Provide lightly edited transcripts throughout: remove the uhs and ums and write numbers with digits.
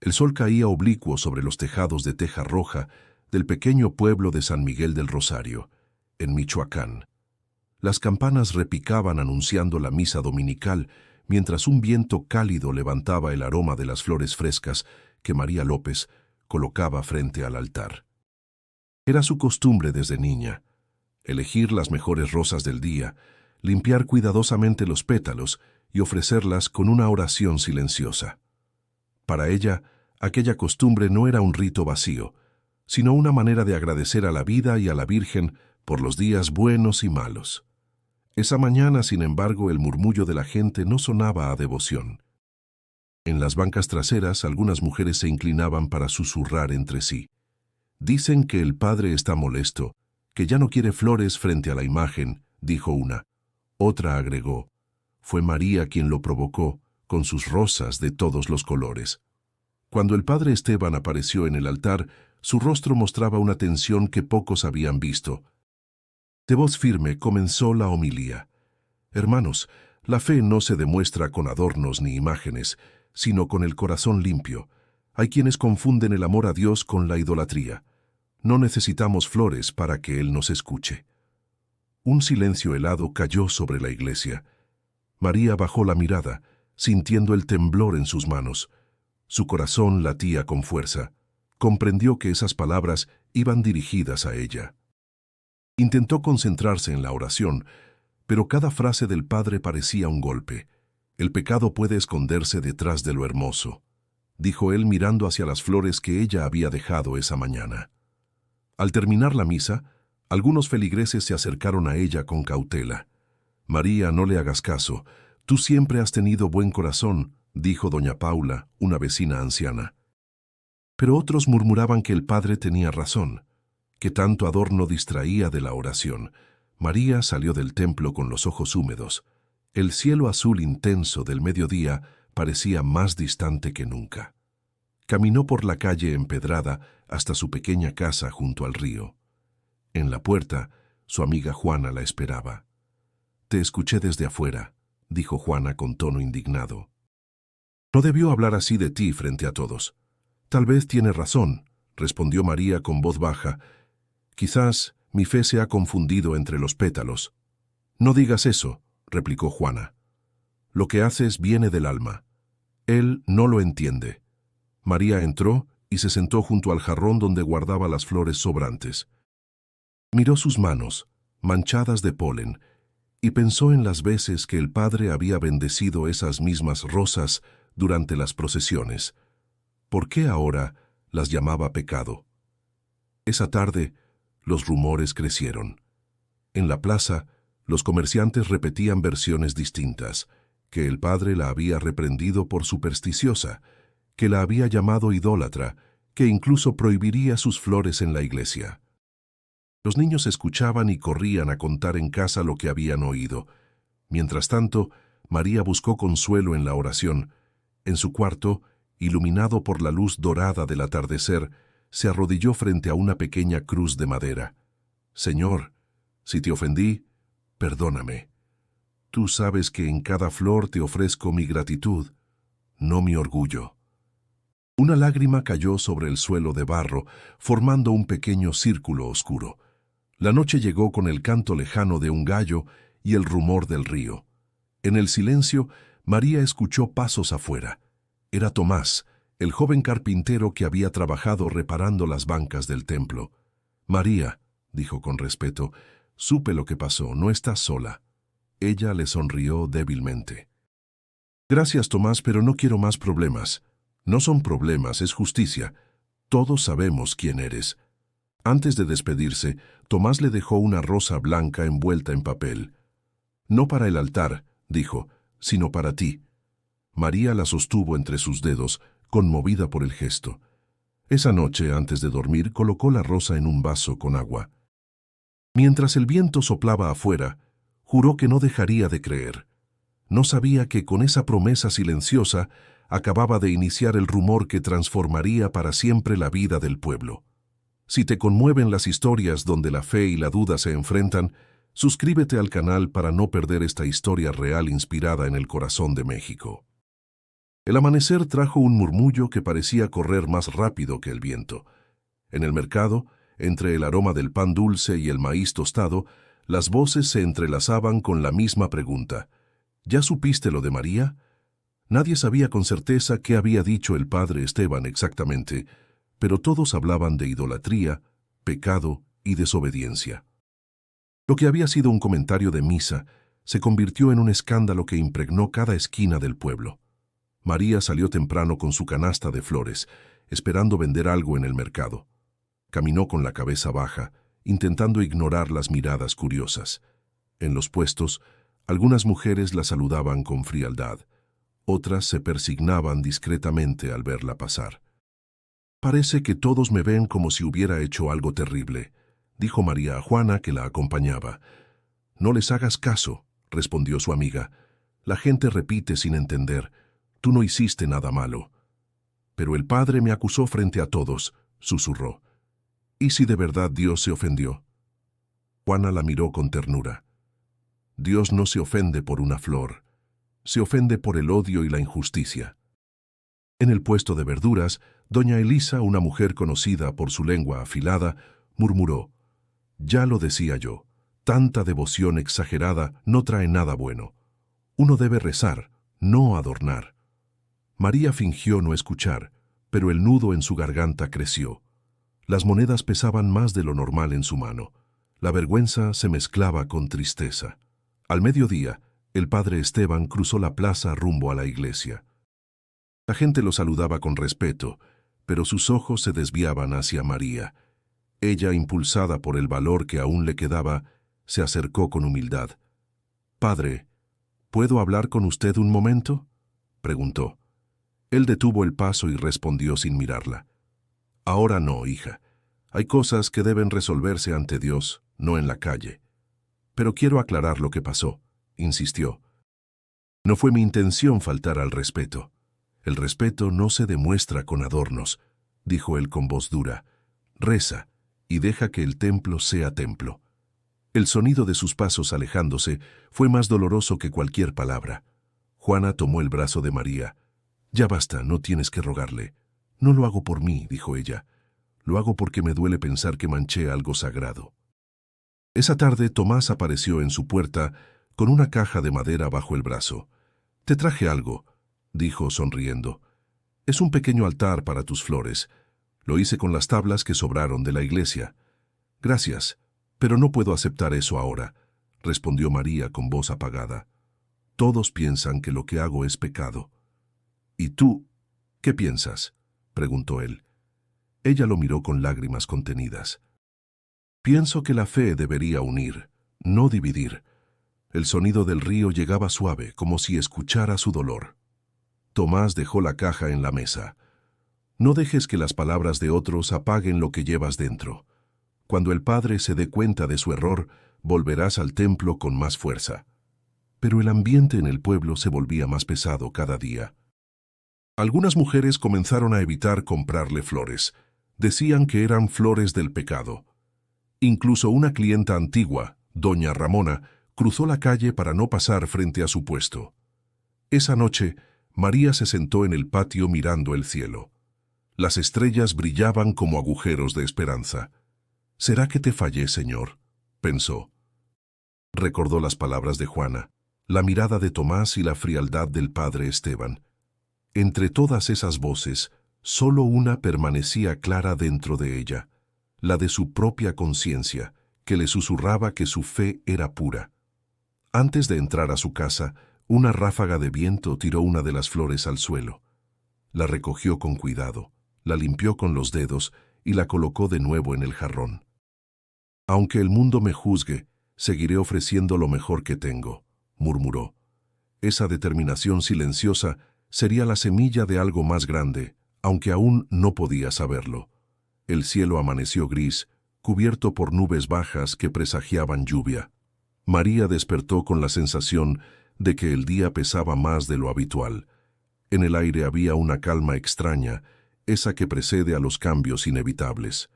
El sol caía oblicuo sobre los tejados de teja roja del pequeño pueblo de San Miguel del Rosario, en Michoacán. Las campanas repicaban anunciando la misa dominical, mientras un viento cálido levantaba el aroma de las flores frescas que María López colocaba frente al altar. Era su costumbre desde niña, elegir las mejores rosas del día, limpiar cuidadosamente los pétalos y ofrecerlas con una oración silenciosa. Para ella, aquella costumbre no era un rito vacío, sino una manera de agradecer a la vida y a la Virgen por los días buenos y malos. Esa mañana, sin embargo, el murmullo de la gente no sonaba a devoción. En las bancas traseras, algunas mujeres se inclinaban para susurrar entre sí. «Dicen que el padre está molesto, que ya no quiere flores frente a la imagen», dijo una. Otra agregó: «Fue María quien lo provocó, con sus rosas de todos los colores». Cuando el padre Esteban apareció en el altar, su rostro mostraba una tensión que pocos habían visto. De voz firme comenzó la homilía. «Hermanos, la fe no se demuestra con adornos ni imágenes, sino con el corazón limpio. Hay quienes confunden el amor a Dios con la idolatría. No necesitamos flores para que Él nos escuche». Un silencio helado cayó sobre la iglesia. María bajó la mirada, sintiendo el temblor en sus manos. Su corazón latía con fuerza. Comprendió que esas palabras iban dirigidas a ella. Intentó concentrarse en la oración, pero cada frase del padre parecía un golpe. «El pecado puede esconderse detrás de lo hermoso», dijo él mirando hacia las flores que ella había dejado esa mañana. Al terminar la misa, algunos feligreses se acercaron a ella con cautela. «María, no le hagas caso. Tú siempre has tenido buen corazón», dijo doña Paula, una vecina anciana. Pero otros murmuraban que el padre tenía razón, que tanto adorno distraía de la oración. María salió del templo con los ojos húmedos. El cielo azul intenso del mediodía parecía más distante que nunca. Caminó por la calle empedrada hasta su pequeña casa junto al río. En la puerta, su amiga Juana la esperaba. «Te escuché desde afuera», dijo Juana con tono indignado. «No debió hablar así de ti frente a todos». «Tal vez tiene razón», respondió María con voz baja. «Quizás mi fe se ha confundido entre los pétalos». «No digas eso», replicó Juana. «Lo que haces viene del alma. Él no lo entiende». María entró y se sentó junto al jarrón donde guardaba las flores sobrantes. Miró sus manos, manchadas de polen, y pensó en las veces que el padre había bendecido esas mismas rosas durante las procesiones. ¿Por qué ahora las llamaba pecado? Esa tarde, los rumores crecieron. En la plaza, los comerciantes repetían versiones distintas, que el padre la había reprendido por supersticiosa, que la había llamado idólatra, que incluso prohibiría sus flores en la iglesia. Los niños escuchaban y corrían a contar en casa lo que habían oído. Mientras tanto, María buscó consuelo en la oración. En su cuarto, iluminado por la luz dorada del atardecer, se arrodilló frente a una pequeña cruz de madera. «Señor, si te ofendí, perdóname. Tú sabes que en cada flor te ofrezco mi gratitud, no mi orgullo». Una lágrima cayó sobre el suelo de barro, formando un pequeño círculo oscuro. La noche llegó con el canto lejano de un gallo y el rumor del río. En el silencio, María escuchó pasos afuera. Era Tomás, el joven carpintero que había trabajado reparando las bancas del templo. «María», dijo con respeto, «supe lo que pasó, no estás sola». Ella le sonrió débilmente. «Gracias, Tomás, pero no quiero más problemas». «No son problemas, es justicia. Todos sabemos quién eres». Antes de despedirse, Tomás le dejó una rosa blanca envuelta en papel. «No para el altar», dijo, «sino para ti». María la sostuvo entre sus dedos, conmovida por el gesto. Esa noche, antes de dormir, colocó la rosa en un vaso con agua. Mientras el viento soplaba afuera, juró que no dejaría de creer. No sabía que con esa promesa silenciosa acababa de iniciar el rumor que transformaría para siempre la vida del pueblo. Si te conmueven las historias donde la fe y la duda se enfrentan, suscríbete al canal para no perder esta historia real inspirada en el corazón de México. El amanecer trajo un murmullo que parecía correr más rápido que el viento. En el mercado, entre el aroma del pan dulce y el maíz tostado, las voces se entrelazaban con la misma pregunta. ¿Ya supiste lo de María? Nadie sabía con certeza qué había dicho el padre Esteban exactamente, pero todos hablaban de idolatría, pecado y desobediencia. Lo que había sido un comentario de misa se convirtió en un escándalo que impregnó cada esquina del pueblo. María salió temprano con su canasta de flores, esperando vender algo en el mercado. Caminó con la cabeza baja, intentando ignorar las miradas curiosas. En los puestos, algunas mujeres la saludaban con frialdad. Otras se persignaban discretamente al verla pasar. «Parece que todos me ven como si hubiera hecho algo terrible», dijo María a Juana, que la acompañaba. «No les hagas caso», respondió su amiga. «La gente repite sin entender. Tú no hiciste nada malo». «Pero el padre me acusó frente a todos», susurró. «¿Y si de verdad Dios se ofendió?» Juana la miró con ternura. «Dios no se ofende por una flor. Se ofende por el odio y la injusticia». En el puesto de verduras, doña Elisa, una mujer conocida por su lengua afilada, murmuró: «Ya lo decía yo, tanta devoción exagerada no trae nada bueno. Uno debe rezar, no adornar». María fingió no escuchar, pero el nudo en su garganta creció. Las monedas pesaban más de lo normal en su mano. La vergüenza se mezclaba con tristeza. Al mediodía, el padre Esteban cruzó la plaza rumbo a la iglesia. La gente lo saludaba con respeto, pero sus ojos se desviaban hacia María. Ella, impulsada por el valor que aún le quedaba, se acercó con humildad. «Padre, ¿puedo hablar con usted un momento?», preguntó. Él detuvo el paso y respondió sin mirarla. «Ahora no, hija. Hay cosas que deben resolverse ante Dios, no en la calle. Pero quiero aclarar lo que pasó», insistió. «No fue mi intención faltar al respeto. El respeto no se demuestra con adornos», dijo él con voz dura. «Reza y deja que el templo sea templo». El sonido de sus pasos alejándose fue más doloroso que cualquier palabra. Juana tomó el brazo de María. «Ya basta, no tienes que rogarle». «No lo hago por mí», dijo ella. «Lo hago porque me duele pensar que manché algo sagrado». Esa tarde Tomás apareció en su puerta con una caja de madera bajo el brazo. «Te traje algo», dijo sonriendo. «Es un pequeño altar para tus flores. Lo hice con las tablas que sobraron de la iglesia». «Gracias, pero no puedo aceptar eso ahora», respondió María con voz apagada. «Todos piensan que lo que hago es pecado». «¿Y tú, qué piensas?», preguntó él. Ella lo miró con lágrimas contenidas. «Pienso que la fe debería unir, no dividir». El sonido del río llegaba suave, como si escuchara su dolor. Tomás dejó la caja en la mesa. «No dejes que las palabras de otros apaguen lo que llevas dentro. Cuando el Padre se dé cuenta de su error, volverás al templo con más fuerza». Pero el ambiente en el pueblo se volvía más pesado cada día. Algunas mujeres comenzaron a evitar comprarle flores. Decían que eran flores del pecado. Incluso una clienta antigua, doña Ramona, cruzó la calle para no pasar frente a su puesto. Esa noche, María se sentó en el patio mirando el cielo. Las estrellas brillaban como agujeros de esperanza. «¿Será que te fallé, Señor?», pensó. Recordó las palabras de Juana, la mirada de Tomás y la frialdad del padre Esteban. Entre todas esas voces, solo una permanecía clara dentro de ella, la de su propia conciencia, que le susurraba que su fe era pura. Antes de entrar a su casa, una ráfaga de viento tiró una de las flores al suelo. La recogió con cuidado, la limpió con los dedos y la colocó de nuevo en el jarrón. «Aunque el mundo me juzgue, seguiré ofreciendo lo mejor que tengo», murmuró. Esa determinación silenciosa sería la semilla de algo más grande, aunque aún no podía saberlo. El cielo amaneció gris, cubierto por nubes bajas que presagiaban lluvia. María despertó con la sensación de que el día pesaba más de lo habitual. En el aire había una calma extraña, esa que precede a los cambios inevitables.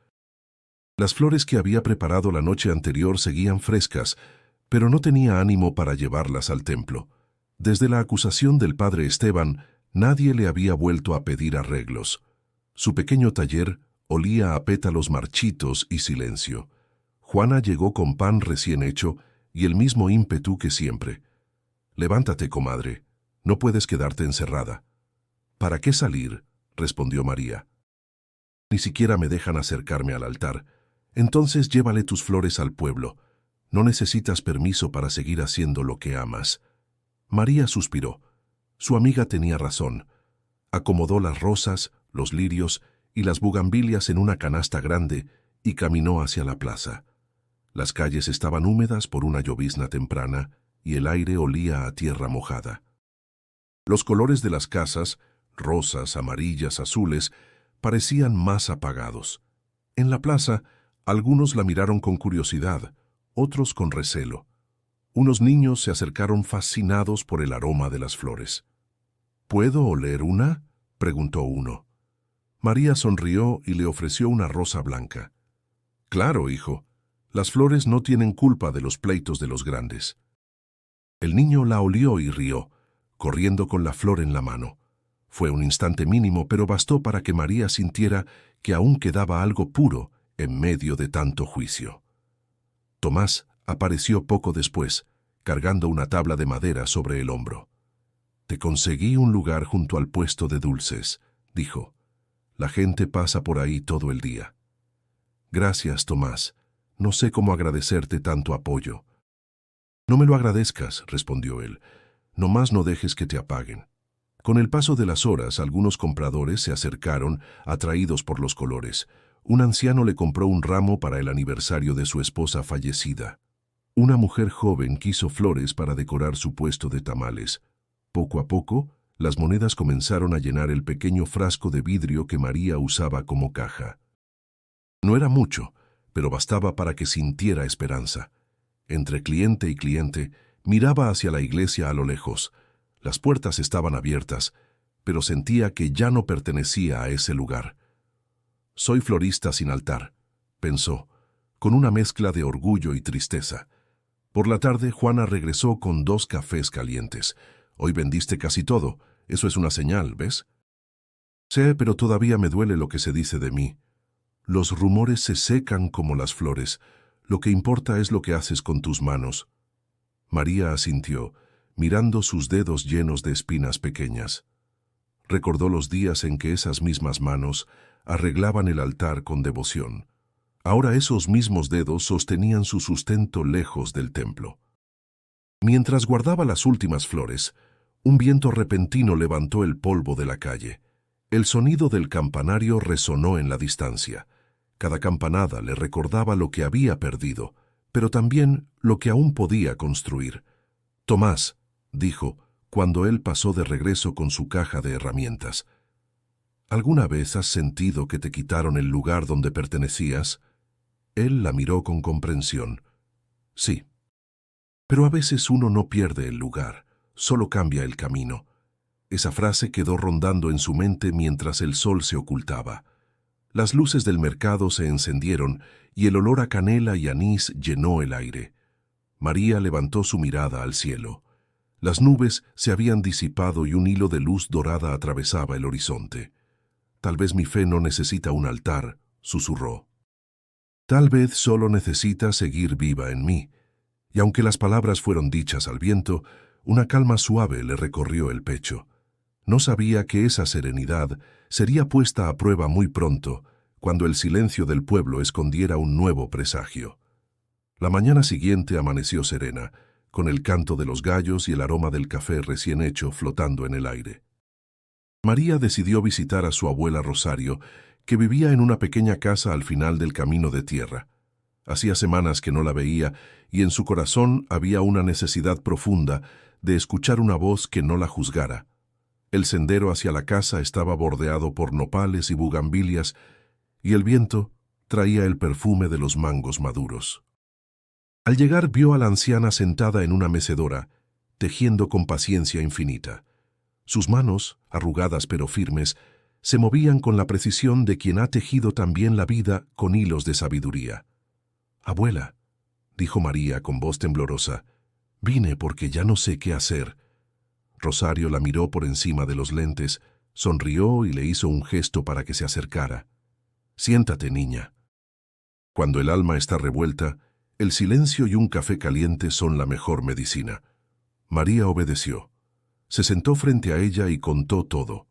Las flores que había preparado la noche anterior seguían frescas, pero no tenía ánimo para llevarlas al templo. Desde la acusación del padre Esteban, Nadie le había vuelto a pedir arreglos. Su pequeño taller olía a pétalos marchitos y silencio. Juana llegó con pan recién hecho y el mismo ímpetu que siempre. «Levántate, comadre. No puedes quedarte encerrada». «¿Para qué salir?», respondió María. «Ni siquiera me dejan acercarme al altar. Entonces llévale tus flores al pueblo. No necesitas permiso para seguir haciendo lo que amas». María suspiró. Su amiga tenía razón. Acomodó las rosas, los lirios y las bugambilias en una canasta grande y caminó hacia la plaza. Las calles estaban húmedas por una llovizna temprana y el aire olía a tierra mojada. Los colores de las casas, rosas, amarillas, azules, parecían más apagados. En la plaza, algunos la miraron con curiosidad, otros con recelo. Unos niños se acercaron fascinados por el aroma de las flores. «¿Puedo oler una?», preguntó uno. María sonrió y le ofreció una rosa blanca. «Claro, hijo. Las flores no tienen culpa de los pleitos de los grandes». El niño la olió y rió, corriendo con la flor en la mano. Fue un instante mínimo, pero bastó para que María sintiera que aún quedaba algo puro en medio de tanto juicio. Tomás apareció poco después, cargando una tabla de madera sobre el hombro. «Te conseguí un lugar junto al puesto de dulces», dijo. «La gente pasa por ahí todo el día». «Gracias, Tomás. No sé cómo agradecerte tanto apoyo». «No me lo agradezcas», respondió él. «Nomás no dejes que te apaguen». Con el paso de las horas, algunos compradores se acercaron, atraídos por los colores. Un anciano le compró un ramo para el aniversario de su esposa fallecida. Una mujer joven quiso flores para decorar su puesto de tamales. Poco a poco, las monedas comenzaron a llenar el pequeño frasco de vidrio que María usaba como caja. No era mucho, pero bastaba para que sintiera esperanza. Entre cliente y cliente, miraba hacia la iglesia a lo lejos. Las puertas estaban abiertas, pero sentía que ya no pertenecía a ese lugar. «Soy florista sin altar», pensó, con una mezcla de orgullo y tristeza. Por la tarde, Juana regresó con 2 cafés calientes. «Hoy vendiste casi todo. Eso es una señal, ¿ves?» «Sé, pero todavía me duele lo que se dice de mí. Los rumores se secan como las flores. Lo que importa es lo que haces con tus manos». María asintió, mirando sus dedos llenos de espinas pequeñas. Recordó los días en que esas mismas manos arreglaban el altar con devoción. Ahora esos mismos dedos sostenían su sustento lejos del templo. Mientras guardaba las últimas flores, un viento repentino levantó el polvo de la calle. El sonido del campanario resonó en la distancia. Cada campanada le recordaba lo que había perdido, pero también lo que aún podía construir. «Tomás», dijo, cuando él pasó de regreso con su caja de herramientas. «¿Alguna vez has sentido que te quitaron el lugar donde pertenecías?» Él la miró con comprensión. «Sí. Pero a veces uno no pierde el lugar, solo cambia el camino». Esa frase quedó rondando en su mente mientras el sol se ocultaba. Las luces del mercado se encendieron y el olor a canela y anís llenó el aire. María levantó su mirada al cielo. Las nubes se habían disipado y un hilo de luz dorada atravesaba el horizonte. «Tal vez mi fe no necesita un altar», susurró. «Tal vez solo necesita seguir viva en mí». Y aunque las palabras fueron dichas al viento, una calma suave le recorrió el pecho. No sabía que esa serenidad sería puesta a prueba muy pronto, cuando el silencio del pueblo escondiera un nuevo presagio. La mañana siguiente amaneció serena, con el canto de los gallos y el aroma del café recién hecho flotando en el aire. María decidió visitar a su abuela Rosario, que vivía en una pequeña casa al final del camino de tierra. Hacía semanas que no la veía y en su corazón había una necesidad profunda de escuchar una voz que no la juzgara. El sendero hacia la casa estaba bordeado por nopales y bugambilias y el viento traía el perfume de los mangos maduros. Al llegar vio a la anciana sentada en una mecedora, tejiendo con paciencia infinita. Sus manos, arrugadas pero firmes, se movían con la precisión de quien ha tejido también la vida con hilos de sabiduría. «Abuela», dijo María con voz temblorosa, «vine porque ya no sé qué hacer». Rosario la miró por encima de los lentes, sonrió y le hizo un gesto para que se acercara. «Siéntate, niña». Cuando el alma está revuelta, el silencio y un café caliente son la mejor medicina. María obedeció. Se sentó frente a ella y contó todo.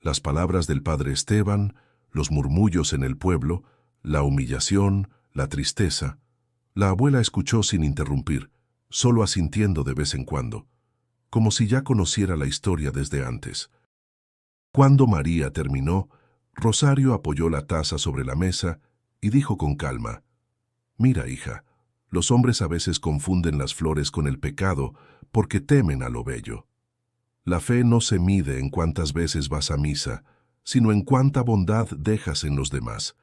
Las palabras del padre Esteban, los murmullos en el pueblo, la humillación, la tristeza. La abuela escuchó sin interrumpir, solo asintiendo de vez en cuando, como si ya conociera la historia desde antes. Cuando María terminó, Rosario apoyó la taza sobre la mesa y dijo con calma: «Mira, hija, los hombres a veces confunden las flores con el pecado porque temen a lo bello. La fe no se mide en cuántas veces vas a misa, sino en cuánta bondad dejas en los demás.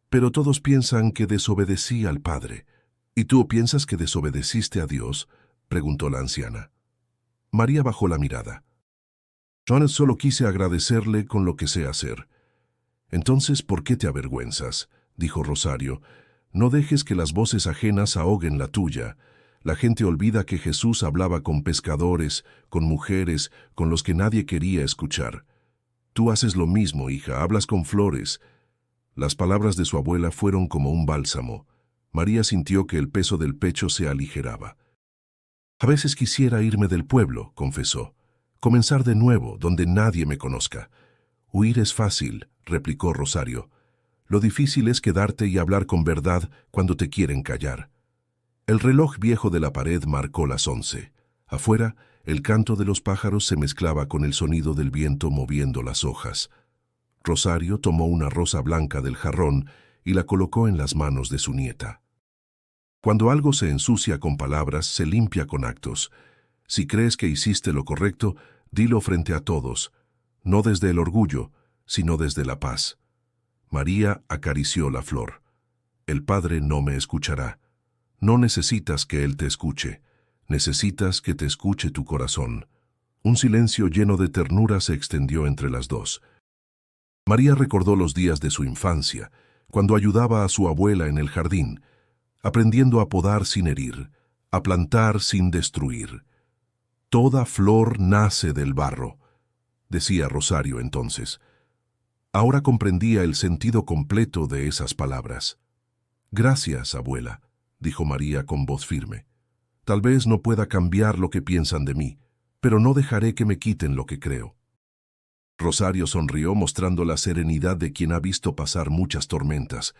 Pero todos piensan que desobedecí al Padre. ¿Y tú piensas que desobedeciste a Dios?», preguntó la anciana. María bajó la mirada. «Yo solo quise agradecerle con lo que sé hacer». «Entonces, ¿por qué te avergüenzas?», dijo Rosario. «No dejes que las voces ajenas ahoguen la tuya. La gente olvida que Jesús hablaba con pescadores, con mujeres, con los que nadie quería escuchar. Tú haces lo mismo, hija, hablas con flores». Las palabras de su abuela fueron como un bálsamo. María sintió que el peso del pecho se aligeraba. «A veces quisiera irme del pueblo», confesó. «Comenzar de nuevo, donde nadie me conozca». «Huir es fácil», replicó Rosario. «Lo difícil es quedarte y hablar con verdad cuando te quieren callar». El reloj viejo de la pared marcó las 11. Afuera, el canto de los pájaros se mezclaba con el sonido del viento moviendo las hojas. Rosario tomó una rosa blanca del jarrón y la colocó en las manos de su nieta. Cuando algo se ensucia con palabras, se limpia con actos. Si crees que hiciste lo correcto, dilo frente a todos, no desde el orgullo, sino desde la paz. María acarició la flor. «El Padre no me escuchará». No necesitas que Él te escuche, necesitas que te escuche tu corazón. Un silencio lleno de ternura se extendió entre las dos. María recordó los días de su infancia, cuando ayudaba a su abuela en el jardín, aprendiendo a podar sin herir, a plantar sin destruir. «Toda flor nace del barro», decía Rosario entonces. Ahora comprendía el sentido completo de esas palabras. «Gracias, abuela», dijo María con voz firme. «Tal vez no pueda cambiar lo que piensan de mí, pero no dejaré que me quiten lo que creo». Rosario sonrió mostrando la serenidad de quien ha visto pasar muchas tormentas.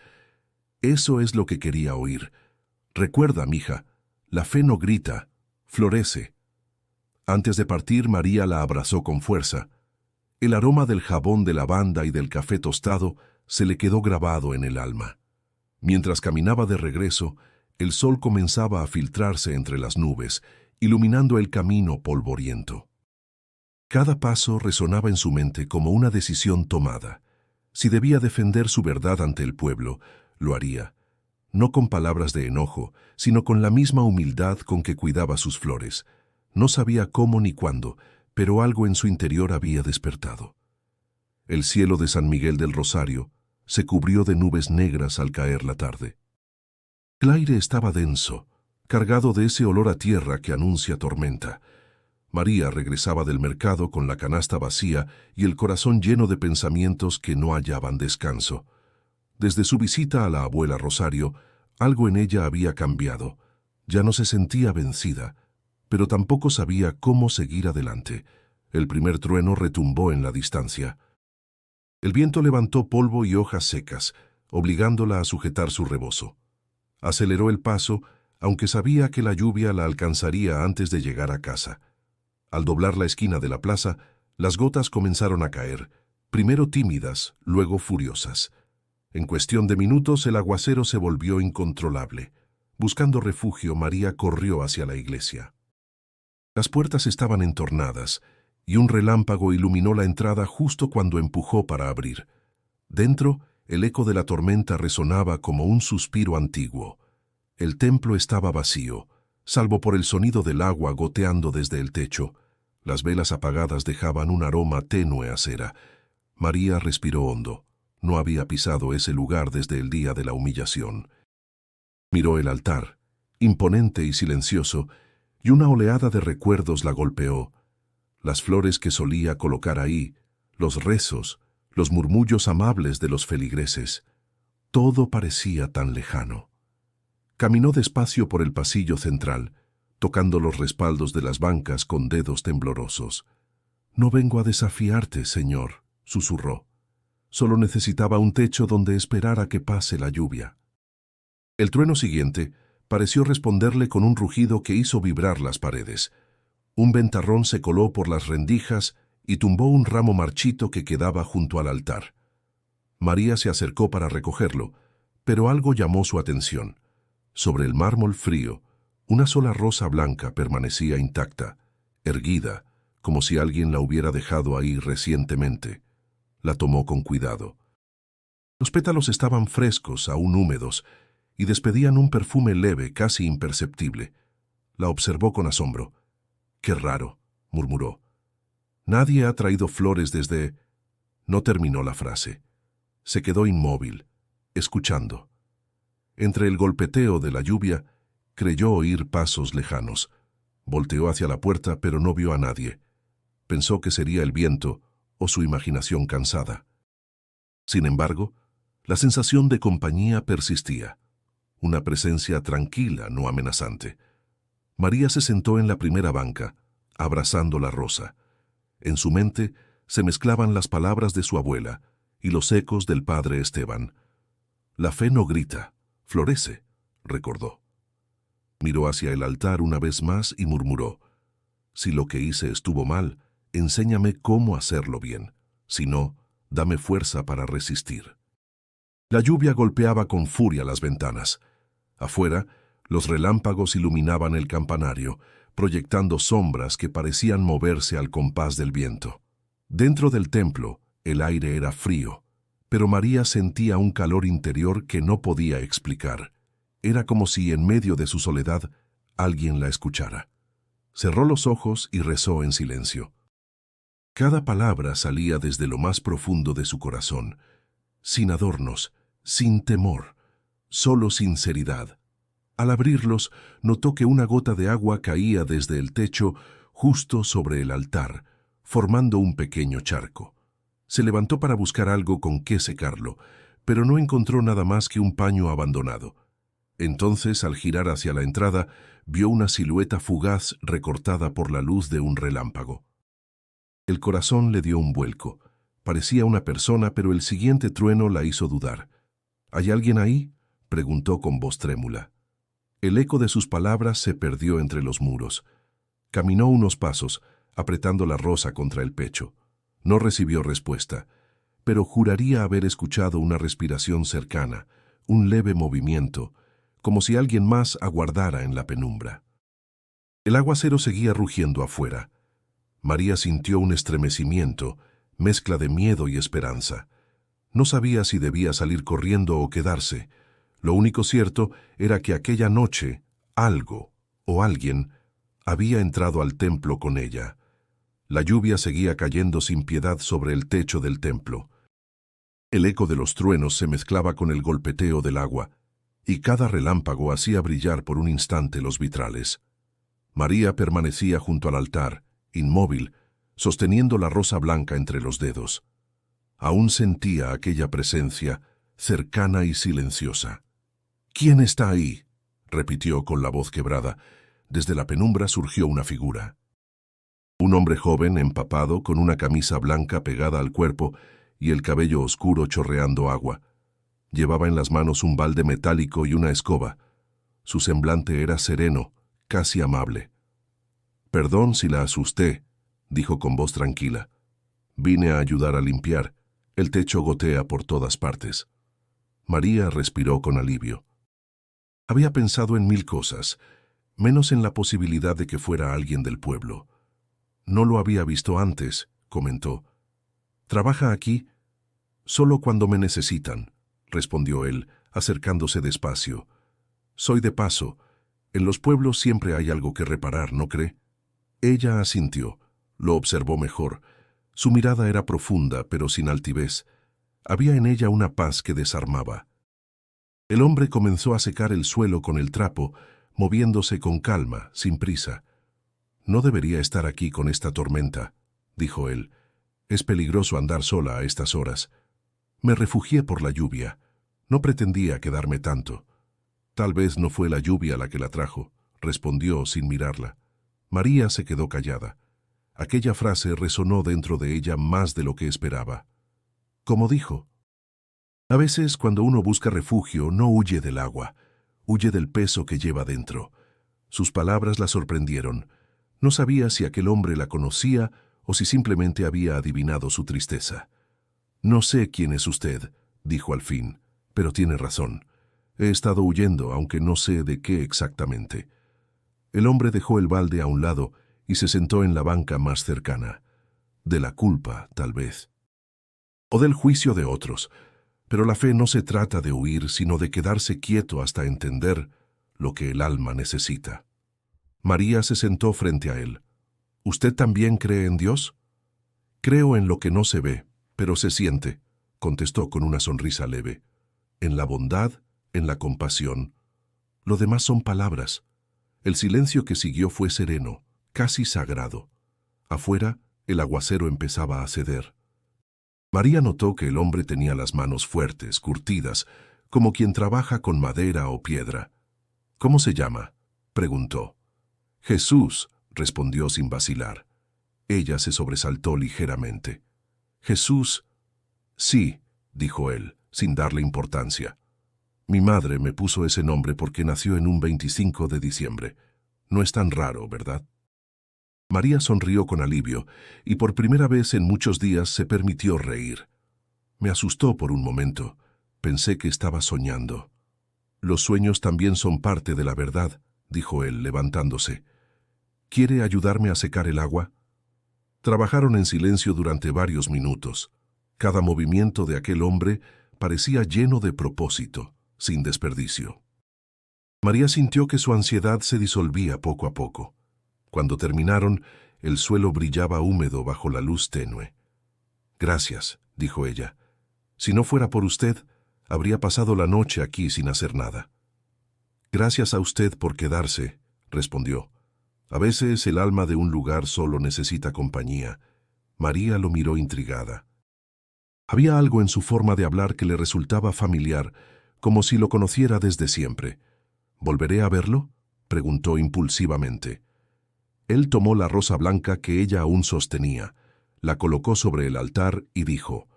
Eso es lo que quería oír. «Recuerda, mija, la fe no grita, florece». Antes de partir, María la abrazó con fuerza. El aroma del jabón de lavanda y del café tostado se le quedó grabado en el alma. Mientras caminaba de regreso, el sol comenzaba a filtrarse entre las nubes, iluminando el camino polvoriento. Cada paso resonaba en su mente como una decisión tomada. Si debía defender su verdad ante el pueblo, lo haría, no con palabras de enojo, sino con la misma humildad con que cuidaba sus flores. No sabía cómo ni cuándo, pero algo en su interior había despertado. El cielo de San Miguel del Rosario se cubrió de nubes negras al caer la tarde. El aire estaba denso, cargado de ese olor a tierra que anuncia tormenta. María regresaba del mercado con la canasta vacía y el corazón lleno de pensamientos que no hallaban descanso. Desde su visita a la abuela Rosario, algo en ella había cambiado. Ya no se sentía vencida, pero tampoco sabía cómo seguir adelante. El primer trueno retumbó en la distancia. El viento levantó polvo y hojas secas, obligándola a sujetar su rebozo. Aceleró el paso, aunque sabía que la lluvia la alcanzaría antes de llegar a casa. Al doblar la esquina de la plaza, las gotas comenzaron a caer, primero tímidas, luego furiosas. En cuestión de minutos el aguacero se volvió incontrolable. Buscando refugio, María corrió hacia la iglesia. Las puertas estaban entornadas, y un relámpago iluminó la entrada justo cuando empujó para abrir. Dentro, el eco de la tormenta resonaba como un suspiro antiguo. El templo estaba vacío, salvo por el sonido del agua goteando desde el techo. Las velas apagadas dejaban un aroma tenue a cera. María respiró hondo. No había pisado ese lugar desde el día de la humillación. Miró el altar, imponente y silencioso, y una oleada de recuerdos la golpeó. las flores que solía colocar ahí, los rezos, los murmullos amables de los feligreses. Todo parecía tan lejano. Caminó despacio por el pasillo central, tocando los respaldos de las bancas con dedos temblorosos. «No vengo a desafiarte, señor», susurró. «Solo necesitaba un techo donde esperar a que pase la lluvia». El trueno siguiente pareció responderle con un rugido que hizo vibrar las paredes. Un ventarrón se coló por las rendijas y tumbó un ramo marchito que quedaba junto al altar. María se acercó para recogerlo, pero algo llamó su atención. Sobre el mármol frío, una sola rosa blanca permanecía intacta, erguida, como si alguien la hubiera dejado ahí recientemente. La tomó con cuidado. Los pétalos estaban frescos, aún húmedos, y despedían un perfume leve, casi imperceptible. La observó con asombro. «Qué raro», murmuró. «Nadie ha traído flores desde...». No terminó la frase. Se quedó inmóvil, escuchando. Entre el golpeteo de la lluvia, creyó oír pasos lejanos. Volteó hacia la puerta, pero no vio a nadie. Pensó que sería el viento o su imaginación cansada. Sin embargo, la sensación de compañía persistía. Una presencia tranquila, no amenazante. María se sentó en la primera banca, abrazando la rosa. En su mente se mezclaban las palabras de su abuela y los ecos del padre Esteban. «La fe no grita, florece», recordó. Miró hacia el altar una vez más y murmuró: «Si lo que hice estuvo mal, enséñame cómo hacerlo bien. Si no, dame fuerza para resistir». La lluvia golpeaba con furia las ventanas. Afuera, los relámpagos iluminaban el campanario, proyectando sombras que parecían moverse al compás del viento. Dentro del templo, el aire era frío, pero María sentía un calor interior que no podía explicar. Era como si en medio de su soledad alguien la escuchara. Cerró los ojos y rezó en silencio. Cada palabra salía desde lo más profundo de su corazón, sin adornos, sin temor, solo sinceridad. Al abrirlos, notó que una gota de agua caía desde el techo justo sobre el altar, formando un pequeño charco. Se levantó para buscar algo con qué secarlo, pero no encontró nada más que un paño abandonado. Entonces, al girar hacia la entrada, vio una silueta fugaz recortada por la luz de un relámpago. El corazón le dio un vuelco. Parecía una persona, pero el siguiente trueno la hizo dudar. «¿Hay alguien ahí?», preguntó con voz trémula. El eco de sus palabras se perdió entre los muros. Caminó unos pasos, apretando la rosa contra el pecho. No recibió respuesta, pero juraría haber escuchado una respiración cercana, un leve movimiento, como si alguien más aguardara en la penumbra. El aguacero seguía rugiendo afuera. María sintió un estremecimiento, mezcla de miedo y esperanza. No sabía si debía salir corriendo o quedarse. Lo único cierto era que aquella noche algo o alguien había entrado al templo con ella. La lluvia seguía cayendo sin piedad sobre el techo del templo. El eco de los truenos se mezclaba con el golpeteo del agua, y cada relámpago hacía brillar por un instante los vitrales. María permanecía junto al altar, inmóvil, sosteniendo la rosa blanca entre los dedos. Aún sentía aquella presencia, cercana y silenciosa. «¿Quién está ahí?», repitió con la voz quebrada. Desde la penumbra surgió una figura. Un hombre joven, empapado, con una camisa blanca pegada al cuerpo y el cabello oscuro chorreando agua. Llevaba en las manos un balde metálico y una escoba. Su semblante era sereno, casi amable. «Perdón si la asusté», dijo con voz tranquila. «Vine a ayudar a limpiar. El techo gotea por todas partes». María respiró con alivio. Había pensado en 1000 cosas, menos en la posibilidad de que fuera alguien del pueblo. «No lo había visto antes», comentó. «¿Trabaja aquí?» «Solo cuando me necesitan», respondió él, acercándose despacio. «Soy de paso. En los pueblos siempre hay algo que reparar, ¿no cree?» Ella asintió. Lo observó mejor. Su mirada era profunda, pero sin altivez. Había en ella una paz que desarmaba. El hombre comenzó a secar el suelo con el trapo, moviéndose con calma, sin prisa. No debería estar aquí con esta tormenta, dijo él. Es peligroso andar sola a estas horas. Me refugié por la lluvia. No pretendía quedarme tanto. Tal vez no fue la lluvia la que la trajo, respondió sin mirarla. María se quedó callada. Aquella frase resonó dentro de ella más de lo que esperaba. Como dijo, a veces cuando uno busca refugio no huye del agua, huye del peso que lleva dentro. Sus palabras la sorprendieron. No sabía si aquel hombre la conocía o si simplemente había adivinado su tristeza. No sé quién es usted, dijo al fin, pero tiene razón. He estado huyendo, aunque no sé de qué exactamente. El hombre dejó el balde a un lado y se sentó en la banca más cercana. De la culpa, tal vez. O del juicio de otros. Pero la fe no se trata de huir, sino de quedarse quieto hasta entender lo que el alma necesita. María se sentó frente a él. ¿Usted también cree en Dios? Creo en lo que no se ve, pero se siente, contestó con una sonrisa leve. En la bondad, en la compasión. Lo demás son palabras. El silencio que siguió fue sereno, casi sagrado. Afuera, el aguacero empezaba a ceder. María notó que el hombre tenía las manos fuertes, curtidas, como quien trabaja con madera o piedra. ¿Cómo se llama?, preguntó. Jesús, respondió sin vacilar. Ella se sobresaltó ligeramente. Jesús. Sí, dijo él, sin darle importancia. Mi madre me puso ese nombre porque nació en un 25 de diciembre. No es tan raro, ¿verdad? María sonrió con alivio, y por primera vez en muchos días se permitió reír. Me asustó por un momento. Pensé que estaba soñando. Los sueños también son parte de la verdad, dijo él, levantándose. ¿Quiere ayudarme a secar el agua? Trabajaron en silencio durante varios minutos. Cada movimiento de aquel hombre parecía lleno de propósito, sin desperdicio. María sintió que su ansiedad se disolvía poco a poco. Cuando terminaron, el suelo brillaba húmedo bajo la luz tenue. Gracias, dijo ella. Si no fuera por usted, habría pasado la noche aquí sin hacer nada. Gracias a usted por quedarse, respondió. A veces el alma de un lugar solo necesita compañía. María lo miró intrigada. Había algo en su forma de hablar que le resultaba familiar, como si lo conociera desde siempre. ¿Volveré a verlo?, preguntó impulsivamente. Él tomó la rosa blanca que ella aún sostenía, la colocó sobre el altar y dijo,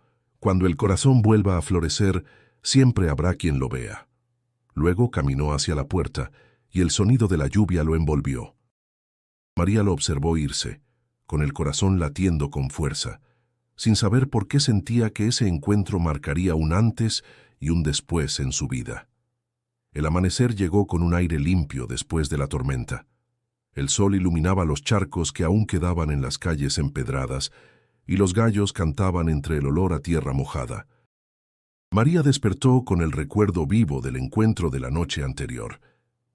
«Cuando el corazón vuelva a florecer, siempre habrá quien lo vea». Luego caminó hacia la puerta y el sonido de la lluvia lo envolvió. María lo observó irse, con el corazón latiendo con fuerza, sin saber por qué sentía que ese encuentro marcaría un antes y un después en su vida. El amanecer llegó con un aire limpio después de la tormenta. El sol iluminaba los charcos que aún quedaban en las calles empedradas, y los gallos cantaban entre el olor a tierra mojada. María despertó con el recuerdo vivo del encuentro de la noche anterior.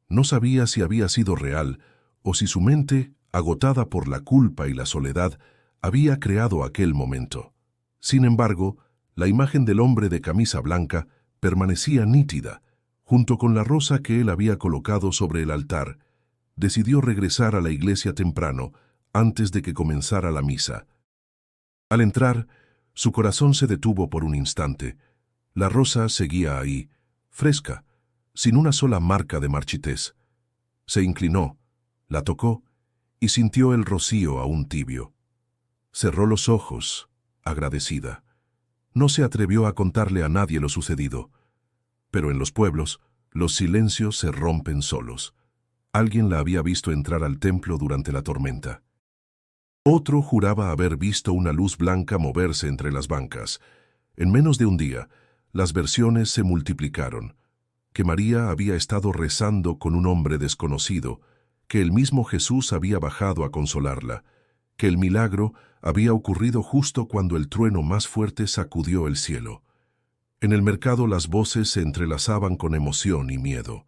No sabía si había sido real, o si su mente, agotada por la culpa y la soledad, había creado aquel momento. Sin embargo, la imagen del hombre de camisa blanca permanecía nítida, junto con la rosa que él había colocado sobre el altar. Decidió regresar a la iglesia temprano, antes de que comenzara la misa. Al entrar, su corazón se detuvo por un instante. La rosa seguía ahí, fresca, sin una sola marca de marchitez. Se inclinó, la tocó y sintió el rocío aún tibio. Cerró los ojos, agradecida. No se atrevió a contarle a nadie lo sucedido. Pero en los pueblos, los silencios se rompen solos. Alguien la había visto entrar al templo durante la tormenta. Otro juraba haber visto una luz blanca moverse entre las bancas. En menos de un día, las versiones se multiplicaron. Que María había estado rezando con un hombre desconocido, que el mismo Jesús había bajado a consolarla, que el milagro había ocurrido justo cuando el trueno más fuerte sacudió el cielo. En el mercado las voces se entrelazaban con emoción y miedo.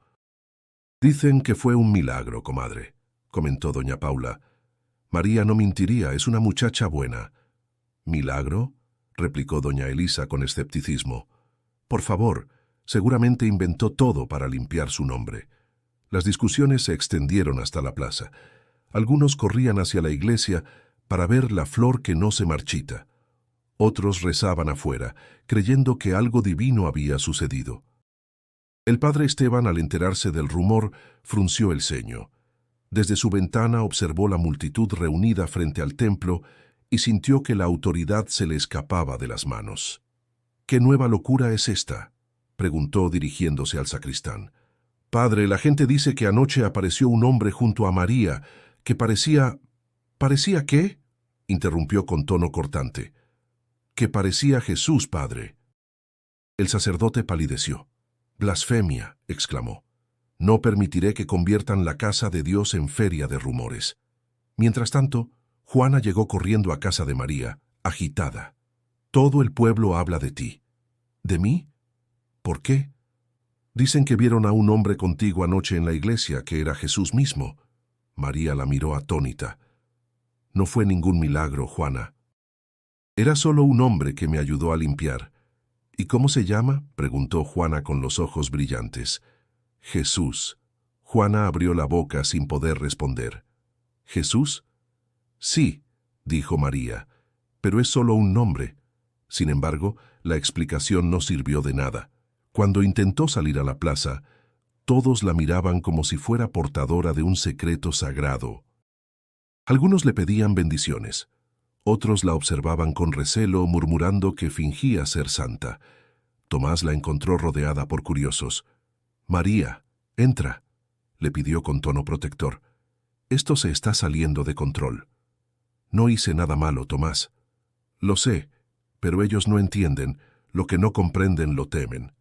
«Dicen que fue un milagro, comadre», comentó doña Paula. «María no mentiría, es una muchacha buena». «¿Milagro?», replicó doña Elisa con escepticismo. «Por favor, seguramente inventó todo para limpiar su nombre». Las discusiones se extendieron hasta la plaza. Algunos corrían hacia la iglesia para ver la flor que no se marchita. Otros rezaban afuera, creyendo que algo divino había sucedido. El padre Esteban, al enterarse del rumor, frunció el ceño. Desde su ventana observó la multitud reunida frente al templo y sintió que la autoridad se le escapaba de las manos. «¿Qué nueva locura es esta?», preguntó dirigiéndose al sacristán. «Padre, la gente dice que anoche apareció un hombre junto a María, que parecía... ¿Parecía qué?», interrumpió con tono cortante. «Que parecía Jesús, padre». El sacerdote palideció. «Blasfemia», exclamó. «No permitiré que conviertan la casa de Dios en feria de rumores». Mientras tanto, Juana llegó corriendo a casa de María, agitada. «Todo el pueblo habla de ti». «¿De mí? ¿Por qué?» «Dicen que vieron a un hombre contigo anoche en la iglesia, que era Jesús mismo». María la miró atónita. «No fue ningún milagro, Juana. Era solo un hombre que me ayudó a limpiar». «¿Y cómo se llama?», preguntó Juana con los ojos brillantes. «Jesús». Juana abrió la boca sin poder responder. «¿Jesús?». «Sí», dijo María, «pero es solo un nombre». Sin embargo, la explicación no sirvió de nada. Cuando intentó salir a la plaza, todos la miraban como si fuera portadora de un secreto sagrado. Algunos le pedían bendiciones. Otros la observaban con recelo, murmurando que fingía ser santa. Tomás la encontró rodeada por curiosos. «María, entra», le pidió con tono protector. «Esto se está saliendo de control». «No hice nada malo, Tomás». «Lo sé, pero ellos no entienden, lo que no comprenden lo temen».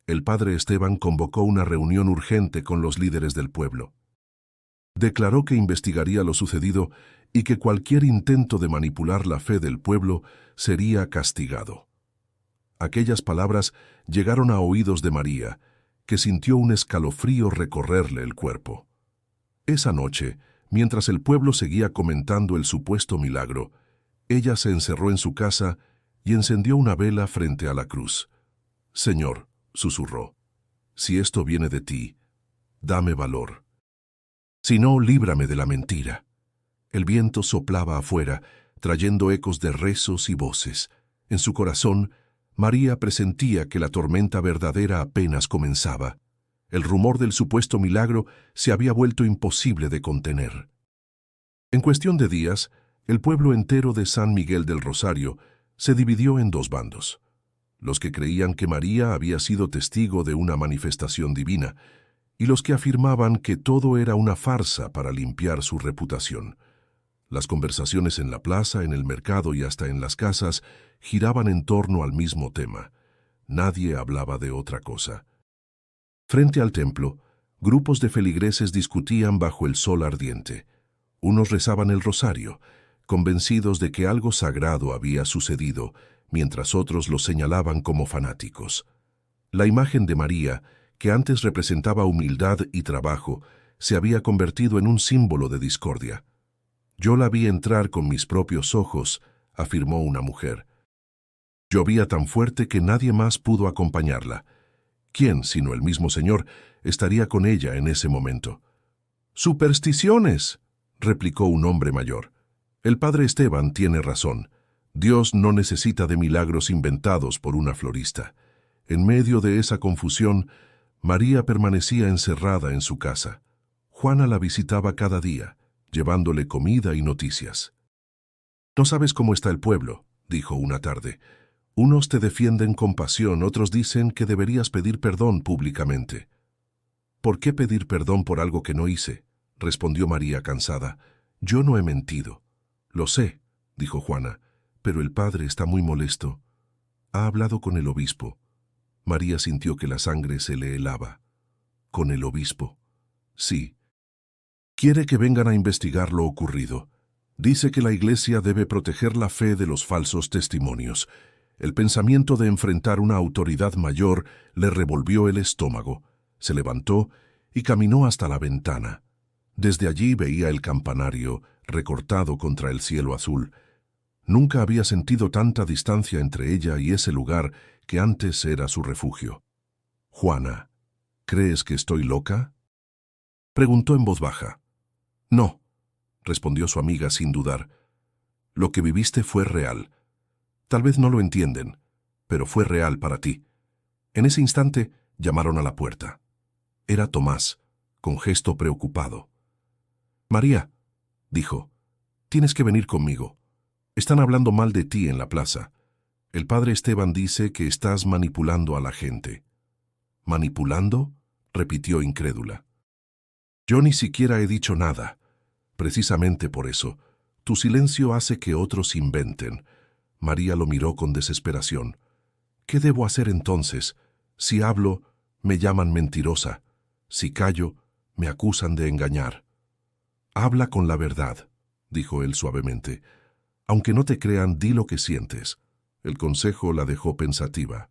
El padre Esteban convocó una reunión urgente con los líderes del pueblo. Declaró que investigaría lo sucedido y que cualquier intento de manipular la fe del pueblo sería castigado. Aquellas palabras llegaron a oídos de María, que sintió un escalofrío recorrerle el cuerpo. Esa noche, mientras el pueblo seguía comentando el supuesto milagro, ella se encerró en su casa y encendió una vela frente a la cruz. «Señor», susurró, «si esto viene de ti, dame valor. Si no, líbrame de la mentira». El viento soplaba afuera, trayendo ecos de rezos y voces. En su corazón, María presentía que la tormenta verdadera apenas comenzaba. El rumor del supuesto milagro se había vuelto imposible de contener. En cuestión de días, el pueblo entero de San Miguel del Rosario se dividió en dos bandos. Los que creían que María había sido testigo de una manifestación divina, y los que afirmaban que todo era una farsa para limpiar su reputación. Las conversaciones en la plaza, en el mercado y hasta en las casas giraban en torno al mismo tema. Nadie hablaba de otra cosa. Frente al templo, grupos de feligreses discutían bajo el sol ardiente. Unos rezaban el rosario, convencidos de que algo sagrado había sucedido, mientras otros lo señalaban como fanáticos. La imagen de María, que antes representaba humildad y trabajo, se había convertido en un símbolo de discordia. «Yo la vi entrar con mis propios ojos», afirmó una mujer. «Llovía tan fuerte que nadie más pudo acompañarla. ¿Quién, sino el mismo Señor, estaría con ella en ese momento?» «¡Supersticiones!», replicó un hombre mayor. «El padre Esteban tiene razón. Dios no necesita de milagros inventados por una florista». En medio de esa confusión, María permanecía encerrada en su casa. Juana la visitaba cada día, llevándole comida y noticias. «No sabes cómo está el pueblo», dijo una tarde. «Unos te defienden con pasión, otros dicen que deberías pedir perdón públicamente». «¿Por qué pedir perdón por algo que no hice?», respondió María cansada. «Yo no he mentido». «Lo sé», dijo Juana, «pero el padre está muy molesto. Ha hablado con el obispo». María sintió que la sangre se le helaba. «¿Con el obispo?». «Sí. Quiere que vengan a investigar lo ocurrido. Dice que la Iglesia debe proteger la fe de los falsos testimonios». El pensamiento de enfrentar una autoridad mayor le revolvió el estómago. Se levantó y caminó hasta la ventana. Desde allí veía el campanario, recortado contra el cielo azul. Nunca había sentido tanta distancia entre ella y ese lugar que antes era su refugio. «Juana, ¿crees que estoy loca?», preguntó en voz baja. «No», respondió su amiga sin dudar. Lo que viviste fue real. Tal vez no lo entienden, pero fue real para ti. En ese instante llamaron a la puerta. Era Tomás, con gesto preocupado. María, dijo, tienes que venir conmigo. Están hablando mal de ti en la plaza. El padre Esteban dice que estás manipulando a la gente. ¿Manipulando?, repitió incrédula. Yo ni siquiera he dicho nada. Precisamente por eso, tu silencio hace que otros inventen. María lo miró con desesperación. ¿Qué debo hacer entonces? Si hablo, me llaman mentirosa. Si callo, me acusan de engañar. Habla con la verdad, dijo él suavemente. Aunque no te crean, di lo que sientes. El consejo la dejó pensativa.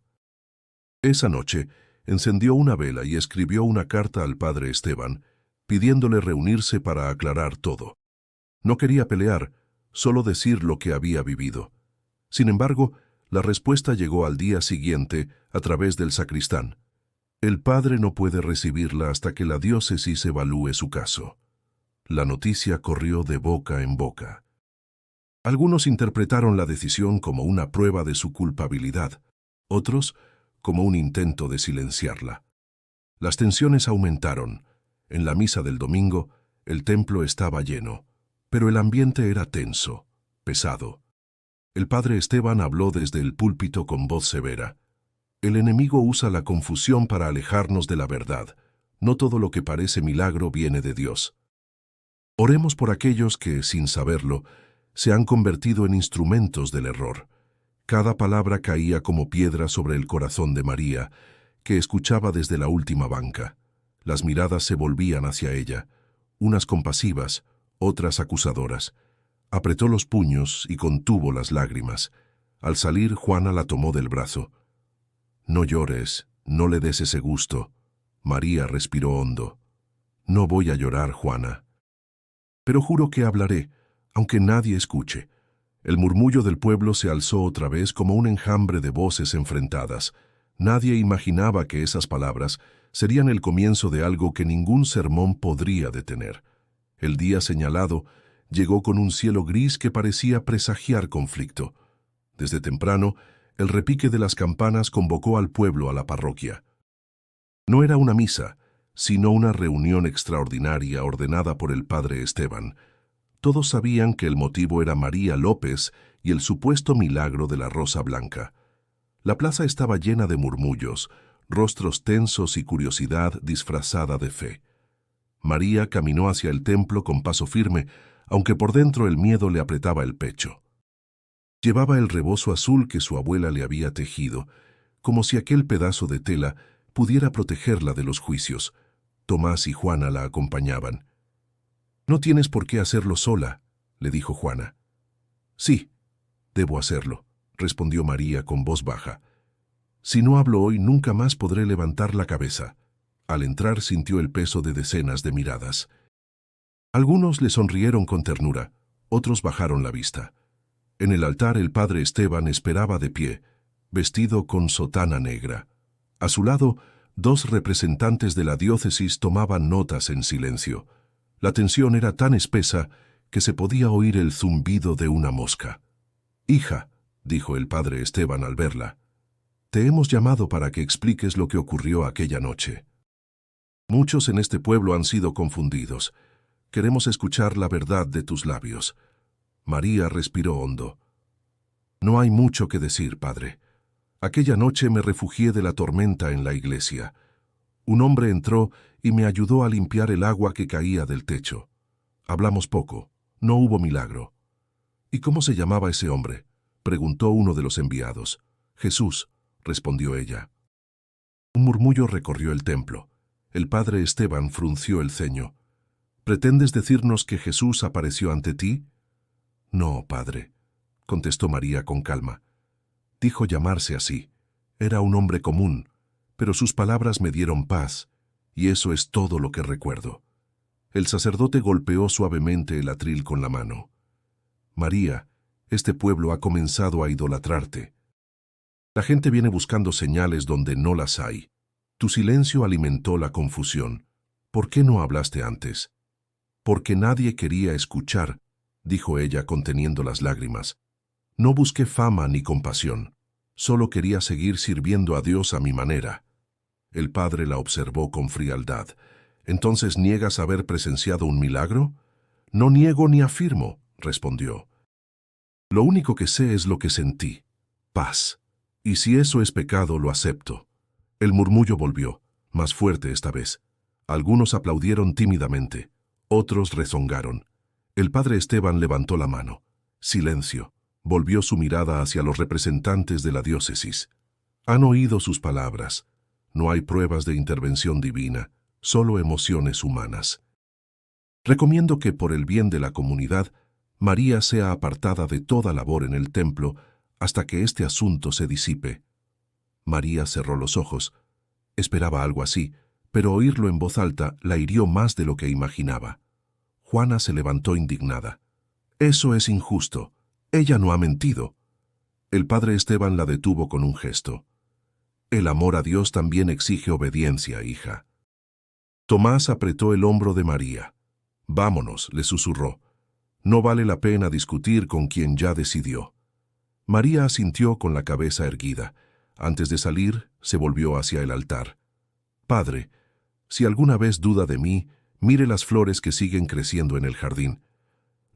Esa noche, encendió una vela y escribió una carta al padre Esteban, pidiéndole reunirse para aclarar todo. No quería pelear, solo decir lo que había vivido. Sin embargo, la respuesta llegó al día siguiente a través del sacristán. El padre no puede recibirla hasta que la diócesis evalúe su caso. La noticia corrió de boca en boca. Algunos interpretaron la decisión como una prueba de su culpabilidad, otros como un intento de silenciarla. Las tensiones aumentaron. En la misa del domingo, el templo estaba lleno, pero el ambiente era tenso, pesado. El padre Esteban habló desde el púlpito con voz severa. El enemigo usa la confusión para alejarnos de la verdad. No todo lo que parece milagro viene de Dios. Oremos por aquellos que, sin saberlo, se han convertido en instrumentos del error. Cada palabra caía como piedra sobre el corazón de María, que escuchaba desde la última banca. Las miradas se volvían hacia ella, unas compasivas, otras acusadoras. Apretó los puños y contuvo las lágrimas. Al salir, Juana la tomó del brazo. No llores, no le des ese gusto. María respiró hondo. No voy a llorar, Juana. Pero juro que hablaré, aunque nadie escuche. El murmullo del pueblo se alzó otra vez como un enjambre de voces enfrentadas. Nadie imaginaba que esas palabras serían el comienzo de algo que ningún sermón podría detener. El día señalado llegó con un cielo gris que parecía presagiar conflicto. Desde temprano, el repique de las campanas convocó al pueblo a la parroquia. No era una misa, sino una reunión extraordinaria ordenada por el padre Esteban. Todos sabían que el motivo era María López y el supuesto milagro de la rosa blanca. La plaza estaba llena de murmullos, rostros tensos y curiosidad disfrazada de fe. María caminó hacia el templo con paso firme, aunque por dentro el miedo le apretaba el pecho. Llevaba el rebozo azul que su abuela le había tejido, como si aquel pedazo de tela pudiera protegerla de los juicios. Tomás y Juana la acompañaban. «No tienes por qué hacerlo sola», le dijo Juana. «Sí, debo hacerlo», respondió María con voz baja. «Si no hablo hoy, nunca más podré levantar la cabeza». Al entrar sintió el peso de decenas de miradas. Algunos le sonrieron con ternura, otros bajaron la vista. En el altar el padre Esteban esperaba de pie, vestido con sotana negra. A su lado, dos representantes de la diócesis tomaban notas en silencio. La tensión era tan espesa que se podía oír el zumbido de una mosca. «Hija», dijo el padre Esteban al verla, «te hemos llamado para que expliques lo que ocurrió aquella noche. Muchos en este pueblo han sido confundidos. Queremos escuchar la verdad de tus labios». María respiró hondo. «No hay mucho que decir, padre. Aquella noche me refugié de la tormenta en la iglesia. Un hombre entró y me ayudó a limpiar el agua que caía del techo. Hablamos poco, no hubo milagro». «¿Y cómo se llamaba ese hombre?», preguntó uno de los enviados. «Jesús», respondió ella. Un murmullo recorrió el templo. El padre Esteban frunció el ceño. «¿Pretendes decirnos que Jesús apareció ante ti?». «No, padre», contestó María con calma. «Dijo llamarse así. Era un hombre común, pero sus palabras me dieron paz, y eso es todo lo que recuerdo». El sacerdote golpeó suavemente el atril con la mano. «María, este pueblo ha comenzado a idolatrarte. La gente viene buscando señales donde no las hay. Tu silencio alimentó la confusión. ¿Por qué no hablaste antes?». porque nadie quería escuchar, dijo ella conteniendo las lágrimas. No busqué fama ni compasión, solo quería seguir sirviendo a Dios a mi manera. El padre la observó con frialdad. ¿Entonces niegas haber presenciado un milagro? No niego ni afirmo, respondió. Lo único que sé es lo que sentí, paz. Y si eso es pecado, lo acepto. El murmullo volvió, más fuerte esta vez. Algunos aplaudieron tímidamente, otros rezongaron. El padre Esteban levantó la mano. Silencio. Volvió su mirada hacia los representantes de la diócesis. Han oído sus palabras. No hay pruebas de intervención divina, solo emociones humanas. Recomiendo que, por el bien de la comunidad, María sea apartada de toda labor en el templo hasta que este asunto se disipe. María cerró los ojos. Esperaba algo así, pero oírlo en voz alta la hirió más de lo que imaginaba. Juana se levantó indignada. Eso es injusto. Ella no ha mentido. El padre Esteban la detuvo con un gesto. El amor a Dios también exige obediencia, hija. Tomás apretó el hombro de María. Vámonos, le susurró. No vale la pena discutir con quien ya decidió. María asintió con la cabeza erguida. Antes de salir, se volvió hacia el altar. Padre, si alguna vez duda de mí, mire las flores que siguen creciendo en el jardín.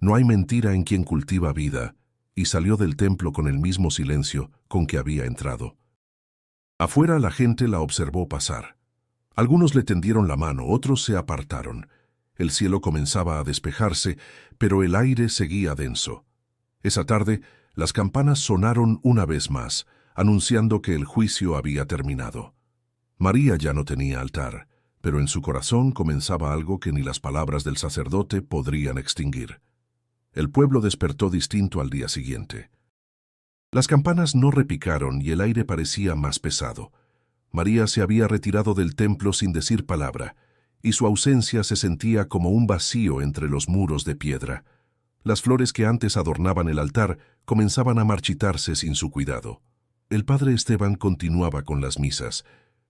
No hay mentira en quien cultiva vida, y salió del templo con el mismo silencio con que había entrado. Afuera la gente la observó pasar. Algunos le tendieron la mano, otros se apartaron. El cielo comenzaba a despejarse, pero el aire seguía denso. Esa tarde, las campanas sonaron una vez más, anunciando que el juicio había terminado. María ya no tenía altar, pero en su corazón comenzaba algo que ni las palabras del sacerdote podrían extinguir. El pueblo despertó distinto al día siguiente. Las campanas no repicaron y el aire parecía más pesado. María se había retirado del templo sin decir palabra, y su ausencia se sentía como un vacío entre los muros de piedra. Las flores que antes adornaban el altar comenzaban a marchitarse sin su cuidado. El padre Esteban continuaba con las misas,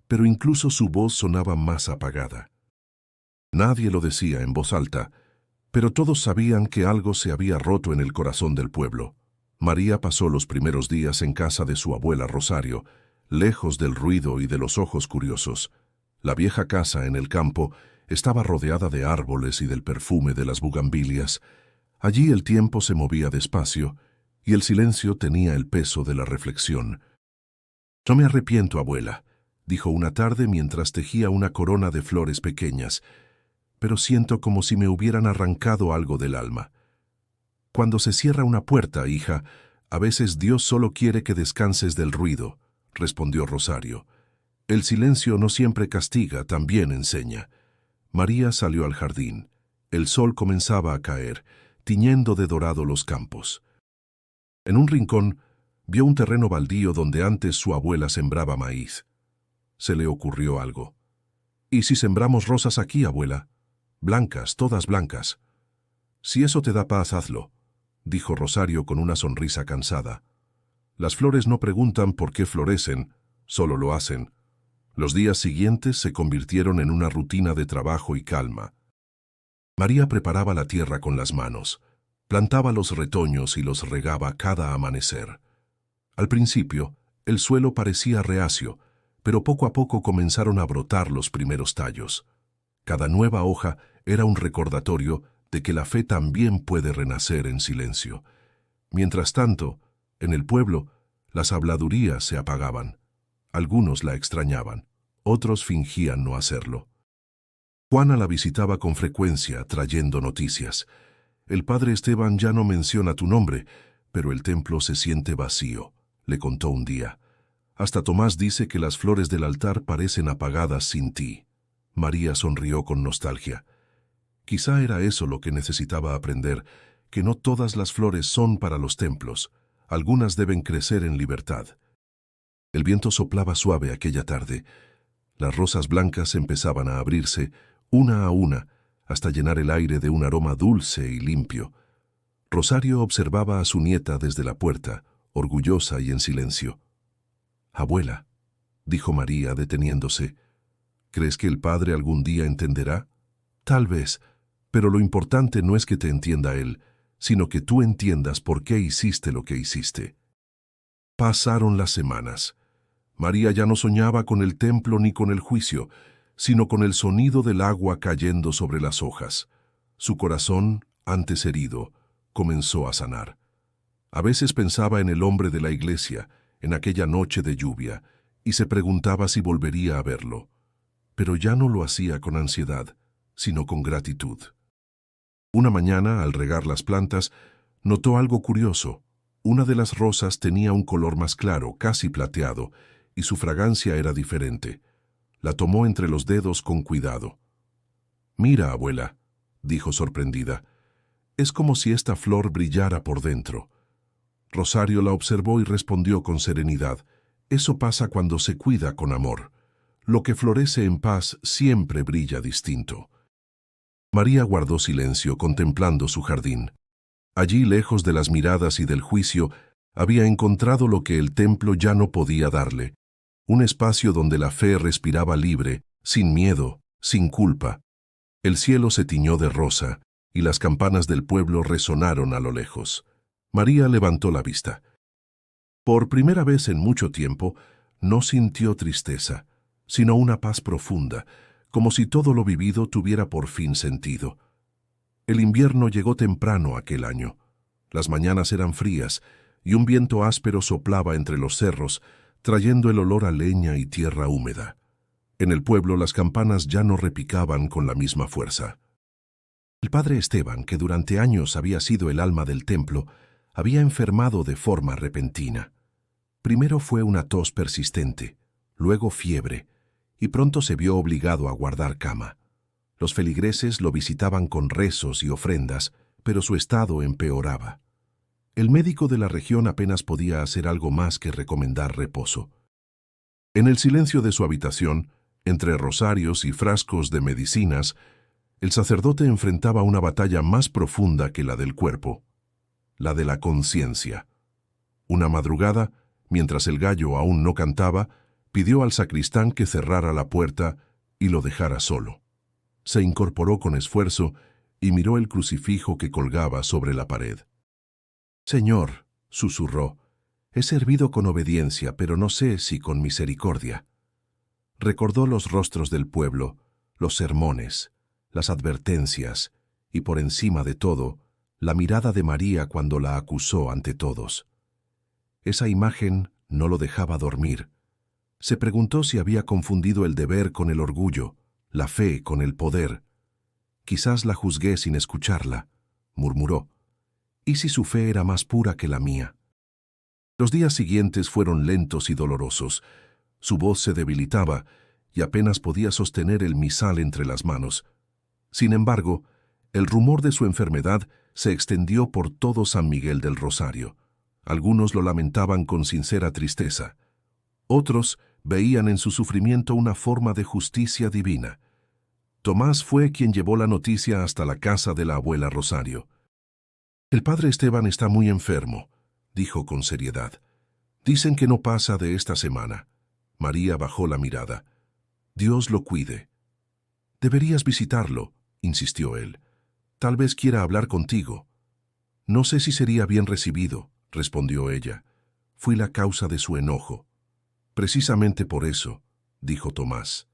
pero incluso su voz sonaba más apagada. Nadie lo decía en voz alta, pero todos sabían que algo se había roto en el corazón del pueblo. María pasó los primeros días en casa de su abuela Rosario, lejos del ruido y de los ojos curiosos. La vieja casa en el campo estaba rodeada de árboles y del perfume de las bugambilias. Allí el tiempo se movía despacio y el silencio tenía el peso de la reflexión. «No me arrepiento, abuela», dijo una tarde mientras tejía una corona de flores pequeñas, «pero siento como si me hubieran arrancado algo del alma. Cuando se cierra una puerta, hija, a veces Dios solo quiere que descanses del ruido», respondió Rosario. «El silencio no siempre castiga, también enseña». María salió al jardín. El sol comenzaba a caer, tiñendo de dorado los campos. En un rincón, vio un terreno baldío donde antes su abuela sembraba maíz. Se le ocurrió algo. «¿Y si sembramos rosas aquí, abuela? Blancas, todas blancas». «Si eso te da paz, hazlo», dijo Rosario con una sonrisa cansada. «Las flores no preguntan por qué florecen, solo lo hacen». Los días siguientes se convirtieron en una rutina de trabajo y calma. María preparaba la tierra con las manos, plantaba los retoños y los regaba cada amanecer. Al principio, el suelo parecía reacio, pero poco a poco comenzaron a brotar los primeros tallos. Cada nueva hoja era un recordatorio de que la fe también puede renacer en silencio. Mientras tanto, en el pueblo, las habladurías se apagaban. Algunos la extrañaban, otros fingían no hacerlo. Juana la visitaba con frecuencia, trayendo noticias. «El padre Esteban ya no menciona tu nombre, pero el templo se siente vacío», le contó un día. «Hasta Tomás dice que las flores del altar parecen apagadas sin ti». María sonrió con nostalgia. Quizá era eso lo que necesitaba aprender, que no todas las flores son para los templos. Algunas deben crecer en libertad. El viento soplaba suave aquella tarde. Las rosas blancas empezaban a abrirse, una a una, hasta llenar el aire de un aroma dulce y limpio. Rosario observaba a su nieta desde la puerta, orgullosa y en silencio. «Abuela», dijo María deteniéndose, «¿crees que el padre algún día entenderá? Tal vez, Pero lo importante no es que te entienda Él, sino que tú entiendas por qué hiciste lo que hiciste. Pasaron las semanas. María ya no soñaba con el templo ni con el juicio, sino con el sonido del agua cayendo sobre las hojas. Su corazón, antes herido, comenzó a sanar. A veces pensaba en el hombre de la iglesia, en aquella noche de lluvia, y se preguntaba si volvería a verlo. Pero ya no lo hacía con ansiedad, sino con gratitud. Una mañana, al regar las plantas, notó algo curioso. Una de las rosas tenía un color más claro, casi plateado, y su fragancia era diferente. La tomó entre los dedos con cuidado. «Mira, abuela», dijo sorprendida, «es como si esta flor brillara por dentro». Rosario la observó y respondió con serenidad, «Eso pasa cuando se cuida con amor. Lo que florece en paz siempre brilla distinto». María guardó silencio contemplando su jardín. Allí, lejos de las miradas y del juicio, había encontrado lo que el templo ya no podía darle, un espacio donde la fe respiraba libre, sin miedo, sin culpa. El cielo se tiñó de rosa, y las campanas del pueblo resonaron a lo lejos. María levantó la vista. Por primera vez en mucho tiempo, no sintió tristeza, sino una paz profunda, como si todo lo vivido tuviera por fin sentido. El invierno llegó temprano aquel año. Las mañanas eran frías, y un viento áspero soplaba entre los cerros, trayendo el olor a leña y tierra húmeda. En el pueblo las campanas ya no repicaban con la misma fuerza. El padre Esteban, que durante años había sido el alma del templo, había enfermado de forma repentina. Primero fue una tos persistente, luego fiebre, y pronto se vio obligado a guardar cama. Los feligreses lo visitaban con rezos y ofrendas, pero su estado empeoraba. El médico de la región apenas podía hacer algo más que recomendar reposo. En el silencio de su habitación, entre rosarios y frascos de medicinas, el sacerdote enfrentaba una batalla más profunda que la del cuerpo, la de la conciencia. Una madrugada, mientras el gallo aún no cantaba, pidió al sacristán que cerrara la puerta y lo dejara solo. Se incorporó con esfuerzo y miró el crucifijo que colgaba sobre la pared. «Señor», susurró, «he servido con obediencia, pero no sé si con misericordia». Recordó los rostros del pueblo, los sermones, las advertencias, y por encima de todo, la mirada de María cuando la acusó ante todos. Esa imagen no lo dejaba dormir. Se preguntó si había confundido el deber con el orgullo, la fe con el poder. «Quizás la juzgué sin escucharla», murmuró. «¿Y si su fe era más pura que la mía?». Los días siguientes fueron lentos y dolorosos. Su voz se debilitaba y apenas podía sostener el misal entre las manos. Sin embargo, el rumor de su enfermedad se extendió por todo San Miguel del Rosario. Algunos lo lamentaban con sincera tristeza. Otros veían en su sufrimiento una forma de justicia divina. Tomás fue quien llevó la noticia hasta la casa de la abuela Rosario. «El padre Esteban está muy enfermo», dijo con seriedad. «Dicen que no pasa de esta semana». María bajó la mirada. «Dios lo cuide». «Deberías visitarlo», insistió él. «Tal vez quiera hablar contigo». «No sé si sería bien recibido», respondió ella. «Fui la causa de su enojo». «Precisamente por eso», dijo Tomás.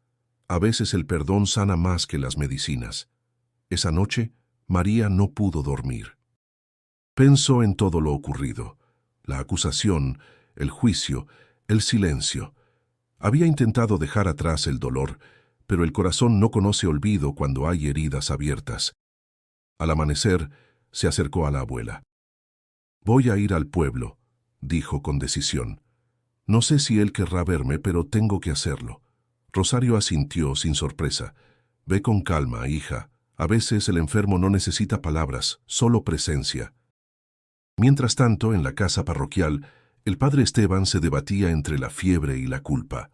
«A veces el perdón sana más que las medicinas». Esa noche, María no pudo dormir. Pensó en todo lo ocurrido, la acusación, el juicio, el silencio. Había intentado dejar atrás el dolor, pero el corazón no conoce olvido cuando hay heridas abiertas. Al amanecer, se acercó a la abuela. «Voy a ir al pueblo», dijo con decisión. «No sé si él querrá verme, pero tengo que hacerlo». Rosario asintió sin sorpresa. «Ve con calma, hija. A veces el enfermo no necesita palabras, solo presencia». Mientras tanto, en la casa parroquial, el padre Esteban se debatía entre la fiebre y la culpa.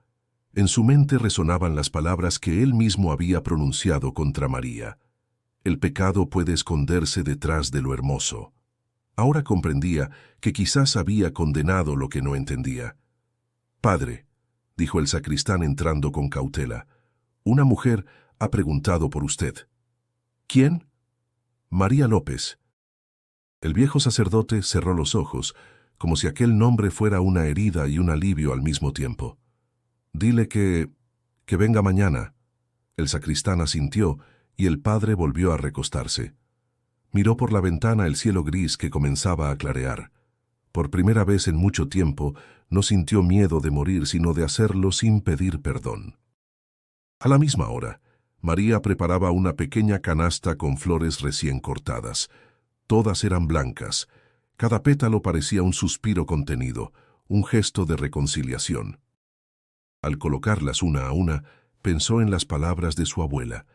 En su mente resonaban las palabras que él mismo había pronunciado contra María. El pecado puede esconderse detrás de lo hermoso. Ahora comprendía que quizás había condenado lo que no entendía. «Padre», dijo el sacristán entrando con cautela, «una mujer ha preguntado por usted». «¿Quién?». María López. El viejo sacerdote cerró los ojos, como si aquel nombre fuera una herida y un alivio al mismo tiempo. Dile que venga mañana. El sacristán asintió y el padre volvió a recostarse. Miró por la ventana el cielo gris que comenzaba a clarear. Por primera vez en mucho tiempo no sintió miedo de morir, sino de hacerlo sin pedir perdón. A la misma hora, María preparaba una pequeña canasta con flores recién cortadas. Todas eran blancas. Cada pétalo parecía un suspiro contenido, un gesto de reconciliación. Al colocarlas una a una, pensó en las palabras de su abuela.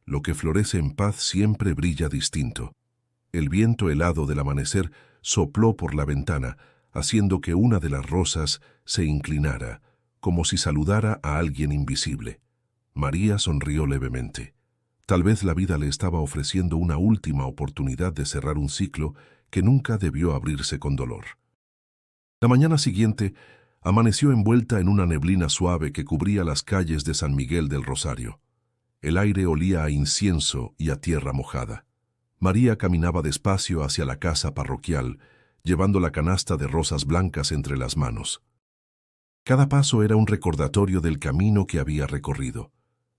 Lo que florece en paz siempre brilla distinto. El viento helado del amanecer sopló por la ventana, haciendo que una de las rosas se inclinara, como si saludara a alguien invisible. María sonrió levemente. Tal vez la vida le estaba ofreciendo una última oportunidad de cerrar un ciclo que nunca debió abrirse con dolor. La mañana siguiente amaneció envuelta en una neblina suave que cubría las calles de San Miguel del Rosario. El aire olía a incienso y a tierra mojada. María caminaba despacio hacia la casa parroquial, llevando la canasta de rosas blancas entre las manos. Cada paso era un recordatorio del camino que había recorrido,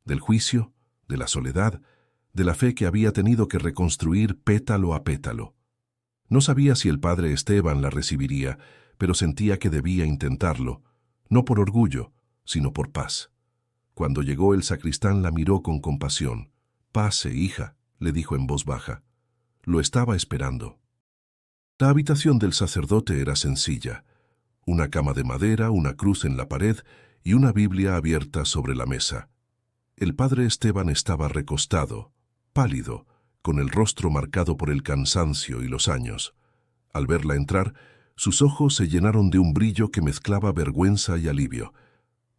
del juicio, de la soledad, de la fe que había tenido que reconstruir pétalo a pétalo. No sabía si el padre Esteban la recibiría, pero sentía que debía intentarlo, no por orgullo, sino por paz. Cuando llegó el sacristán la miró con compasión. «Pase, hija», le dijo en voz baja. Lo estaba esperando. La habitación del sacerdote era sencilla. Una cama de madera, una cruz en la pared y una Biblia abierta sobre la mesa. El padre Esteban estaba recostado, pálido, con el rostro marcado por el cansancio y los años. Al verla entrar, sus ojos se llenaron de un brillo que mezclaba vergüenza y alivio.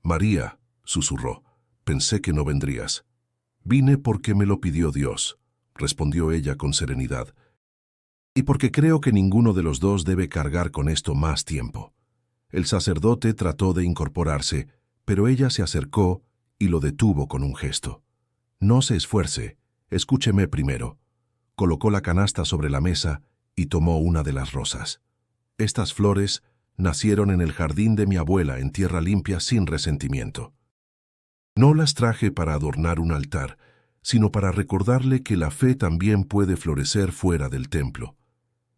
«María», susurró, «pensé que no vendrías». «Vine porque me lo pidió Dios», respondió ella con serenidad, «y porque creo que ninguno de los dos debe cargar con esto más tiempo». El sacerdote trató de incorporarse, pero ella se acercó y lo detuvo con un gesto. «No se esfuerce, escúcheme primero». Colocó la canasta sobre la mesa y tomó una de las rosas. «Estas flores nacieron en el jardín de mi abuela en tierra limpia sin resentimiento. No las traje para adornar un altar, sino para recordarle que la fe también puede florecer fuera del templo».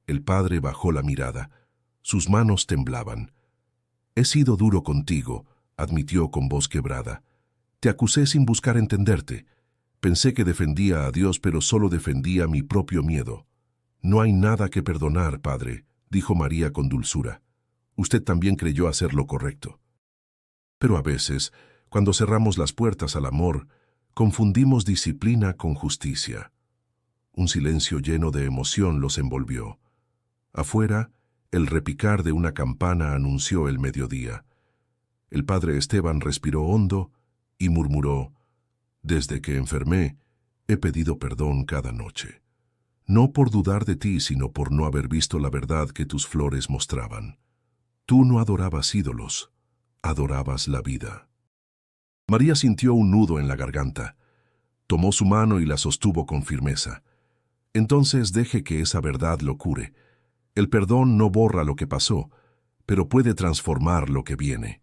El padre bajó la mirada. Sus manos temblaban. «He sido duro contigo», admitió con voz quebrada. «Te acusé sin buscar entenderte. Pensé que defendía a Dios, pero solo defendía mi propio miedo». «No hay nada que perdonar, padre», dijo María con dulzura. «Usted también creyó hacer lo correcto. Pero a veces, cuando cerramos las puertas al amor, confundimos disciplina con justicia». Un silencio lleno de emoción los envolvió. Afuera, el repicar de una campana anunció el mediodía. El padre Esteban respiró hondo y murmuró: «Desde que enfermé, he pedido perdón cada noche. No por dudar de ti, sino por no haber visto la verdad que tus flores mostraban. Tú no adorabas ídolos, adorabas la vida». María sintió un nudo en la garganta. Tomó su mano y la sostuvo con firmeza. «Entonces deje que esa verdad lo cure. El perdón no borra lo que pasó, pero puede transformar lo que viene».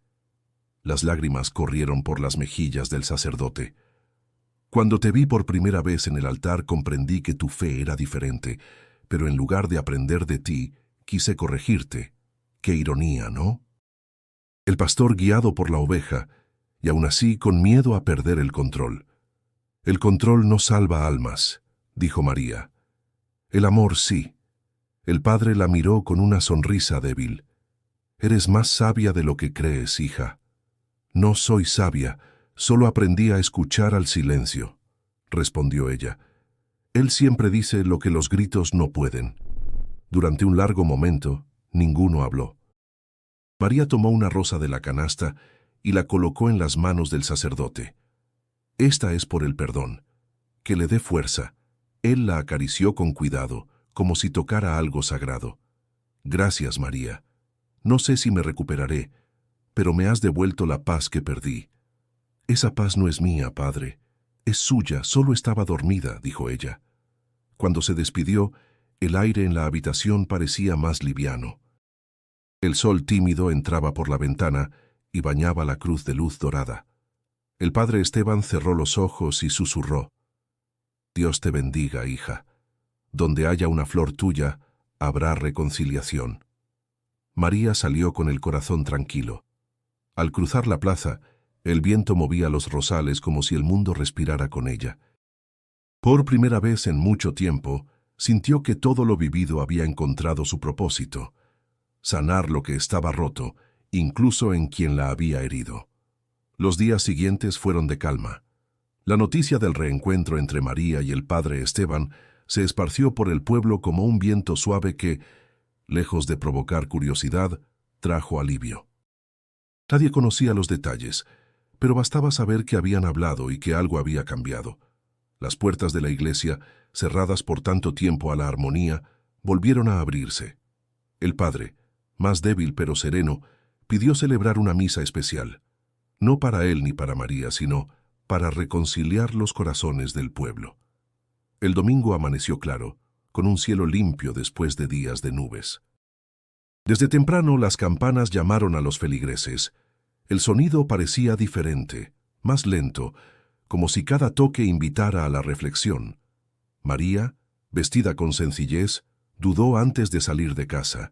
Las lágrimas corrieron por las mejillas del sacerdote. «Cuando te vi por primera vez en el altar comprendí que tu fe era diferente, pero en lugar de aprender de ti, quise corregirte. Qué ironía, ¿no?». El pastor guiado por la oveja, y aún así con miedo a perder el control. «El control no salva almas», dijo María. «El amor sí». El padre la miró con una sonrisa débil. «Eres más sabia de lo que crees, hija». «No soy sabia, solo aprendí a escuchar al silencio», respondió ella. «Él siempre dice lo que los gritos no pueden». Durante un largo momento, ninguno habló. María tomó una rosa de la canasta y la colocó en las manos del sacerdote. «Esta es por el perdón. Que le dé fuerza». Él la acarició con cuidado, como si tocara algo sagrado. «Gracias, María. No sé si me recuperaré, pero me has devuelto la paz que perdí». «Esa paz no es mía, padre. Es suya, solo estaba dormida», dijo ella. Cuando se despidió, el aire en la habitación parecía más liviano. El sol tímido entraba por la ventana y bañaba la cruz de luz dorada. El padre Esteban cerró los ojos y susurró: «Dios te bendiga, hija. Donde haya una flor tuya, habrá reconciliación». María salió con el corazón tranquilo. Al cruzar la plaza, el viento movía los rosales como si el mundo respirara con ella. Por primera vez en mucho tiempo, sintió que todo lo vivido había encontrado su propósito: sanar lo que estaba roto, incluso en quien la había herido. Los días siguientes fueron de calma. La noticia del reencuentro entre María y el padre Esteban se esparció por el pueblo como un viento suave que, lejos de provocar curiosidad, trajo alivio. Nadie conocía los detalles, pero bastaba saber que habían hablado y que algo había cambiado. Las puertas de la iglesia, cerradas por tanto tiempo a la armonía, volvieron a abrirse. El padre, más débil pero sereno, pidió celebrar una misa especial, no para él ni para María, sino para reconciliar los corazones del pueblo. El domingo amaneció claro, con un cielo limpio después de días de nubes. Desde temprano las campanas llamaron a los feligreses. El sonido parecía diferente, más lento, como si cada toque invitara a la reflexión. María, vestida con sencillez, dudó antes de salir de casa.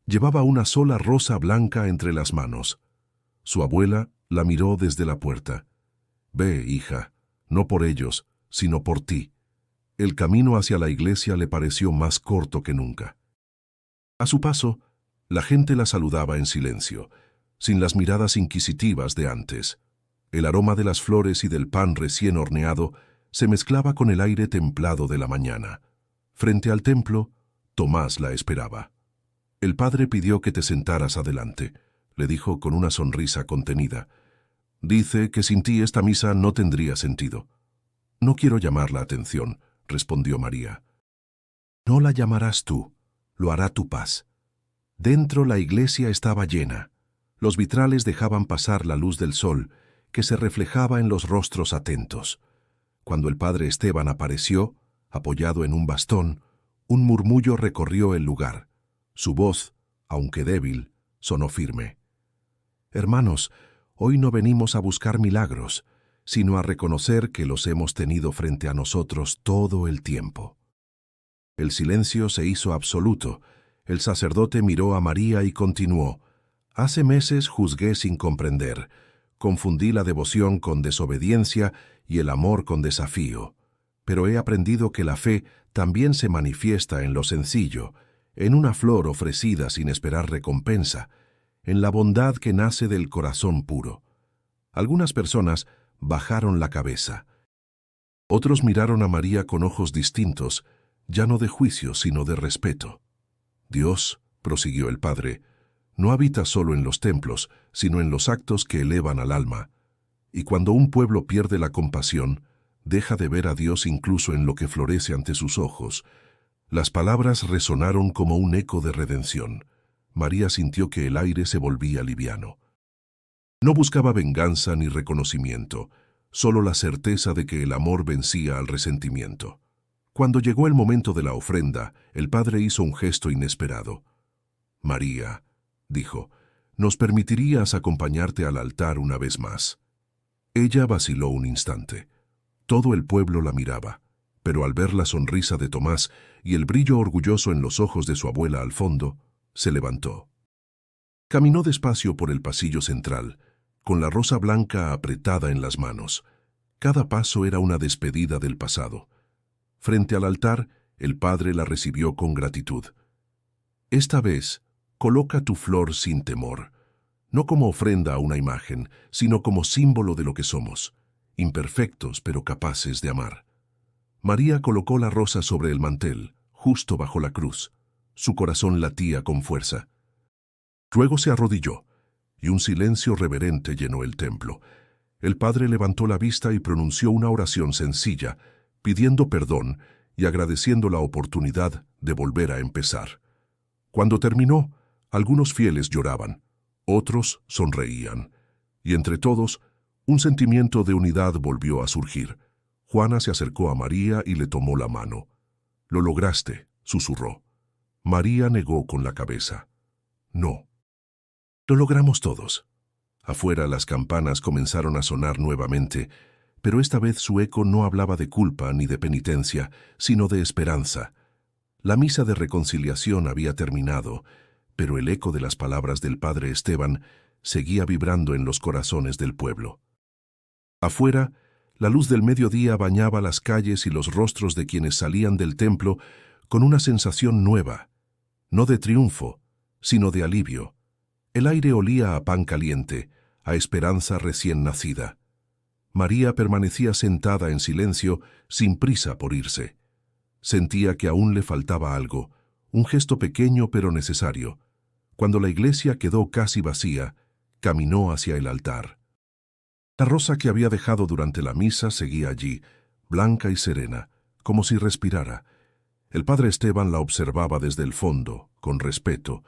Llevaba una sola rosa blanca entre las manos. Su abuela la miró desde la puerta. «Ve, hija, no por ellos, sino por ti». El camino hacia la iglesia le pareció más corto que nunca. A su paso, la gente la saludaba en silencio, sin las miradas inquisitivas de antes. El aroma de las flores y del pan recién horneado se mezclaba con el aire templado de la mañana. Frente al templo, Tomás la esperaba. «El padre pidió que te sentaras adelante», le dijo con una sonrisa contenida. «Dice que sin ti esta misa no tendría sentido». «No quiero llamar la atención», respondió María. «No la llamarás tú, lo hará tu paz». Dentro la iglesia estaba llena. Los vitrales dejaban pasar la luz del sol, que se reflejaba en los rostros atentos. Cuando el padre Esteban apareció, apoyado en un bastón, un murmullo recorrió el lugar. Su voz, aunque débil, sonó firme. «Hermanos, hoy no venimos a buscar milagros, sino a reconocer que los hemos tenido frente a nosotros todo el tiempo». El silencio se hizo absoluto. El sacerdote miró a María y continuó: «Hace meses juzgué sin comprender. Confundí la devoción con desobediencia y el amor con desafío. Pero he aprendido que la fe también se manifiesta en lo sencillo, en una flor ofrecida sin esperar recompensa, en la bondad que nace del corazón puro». Algunas personas bajaron la cabeza. Otros miraron a María con ojos distintos, ya no de juicio, sino de respeto. «Dios», prosiguió el padre, «no habita solo en los templos, sino en los actos que elevan al alma. Y cuando un pueblo pierde la compasión, deja de ver a Dios incluso en lo que florece ante sus ojos». Las palabras resonaron como un eco de redención. María sintió que el aire se volvía liviano. No buscaba venganza ni reconocimiento, solo la certeza de que el amor vencía al resentimiento. Cuando llegó el momento de la ofrenda, el padre hizo un gesto inesperado. «María», dijo, «¿nos permitirías acompañarte al altar una vez más?» Ella vaciló un instante. Todo el pueblo la miraba, pero al ver la sonrisa de Tomás y el brillo orgulloso en los ojos de su abuela al fondo, se levantó. Caminó despacio por el pasillo central, con la rosa blanca apretada en las manos. Cada paso era una despedida del pasado. Frente al altar, el padre la recibió con gratitud. «Esta vez, coloca tu flor sin temor, no como ofrenda a una imagen, sino como símbolo de lo que somos, imperfectos pero capaces de amar». María colocó la rosa sobre el mantel, justo bajo la cruz. Su corazón latía con fuerza. Luego se arrodilló, y un silencio reverente llenó el templo. El padre levantó la vista y pronunció una oración sencilla, pidiendo perdón y agradeciendo la oportunidad de volver a empezar. Cuando terminó, algunos fieles lloraban, otros sonreían, y entre todos, un sentimiento de unidad volvió a surgir. Juana se acercó a María y le tomó la mano. Lo lograste, susurró. María negó con la cabeza. No. Lo logramos todos. Afuera las campanas comenzaron a sonar nuevamente, pero esta vez su eco no hablaba de culpa ni de penitencia, sino de esperanza. La misa de reconciliación había terminado, pero el eco de las palabras del padre Esteban seguía vibrando en los corazones del pueblo. Afuera, la luz del mediodía bañaba las calles y los rostros de quienes salían del templo con una sensación nueva, no de triunfo, sino de alivio. El aire olía a pan caliente, a esperanza recién nacida. María permanecía sentada en silencio, sin prisa por irse. Sentía que aún le faltaba algo, un gesto pequeño pero necesario. Cuando la iglesia quedó casi vacía, caminó hacia el altar. La rosa que había dejado durante la misa seguía allí, blanca y serena, como si respirara. El padre Esteban la observaba desde el fondo, con respeto.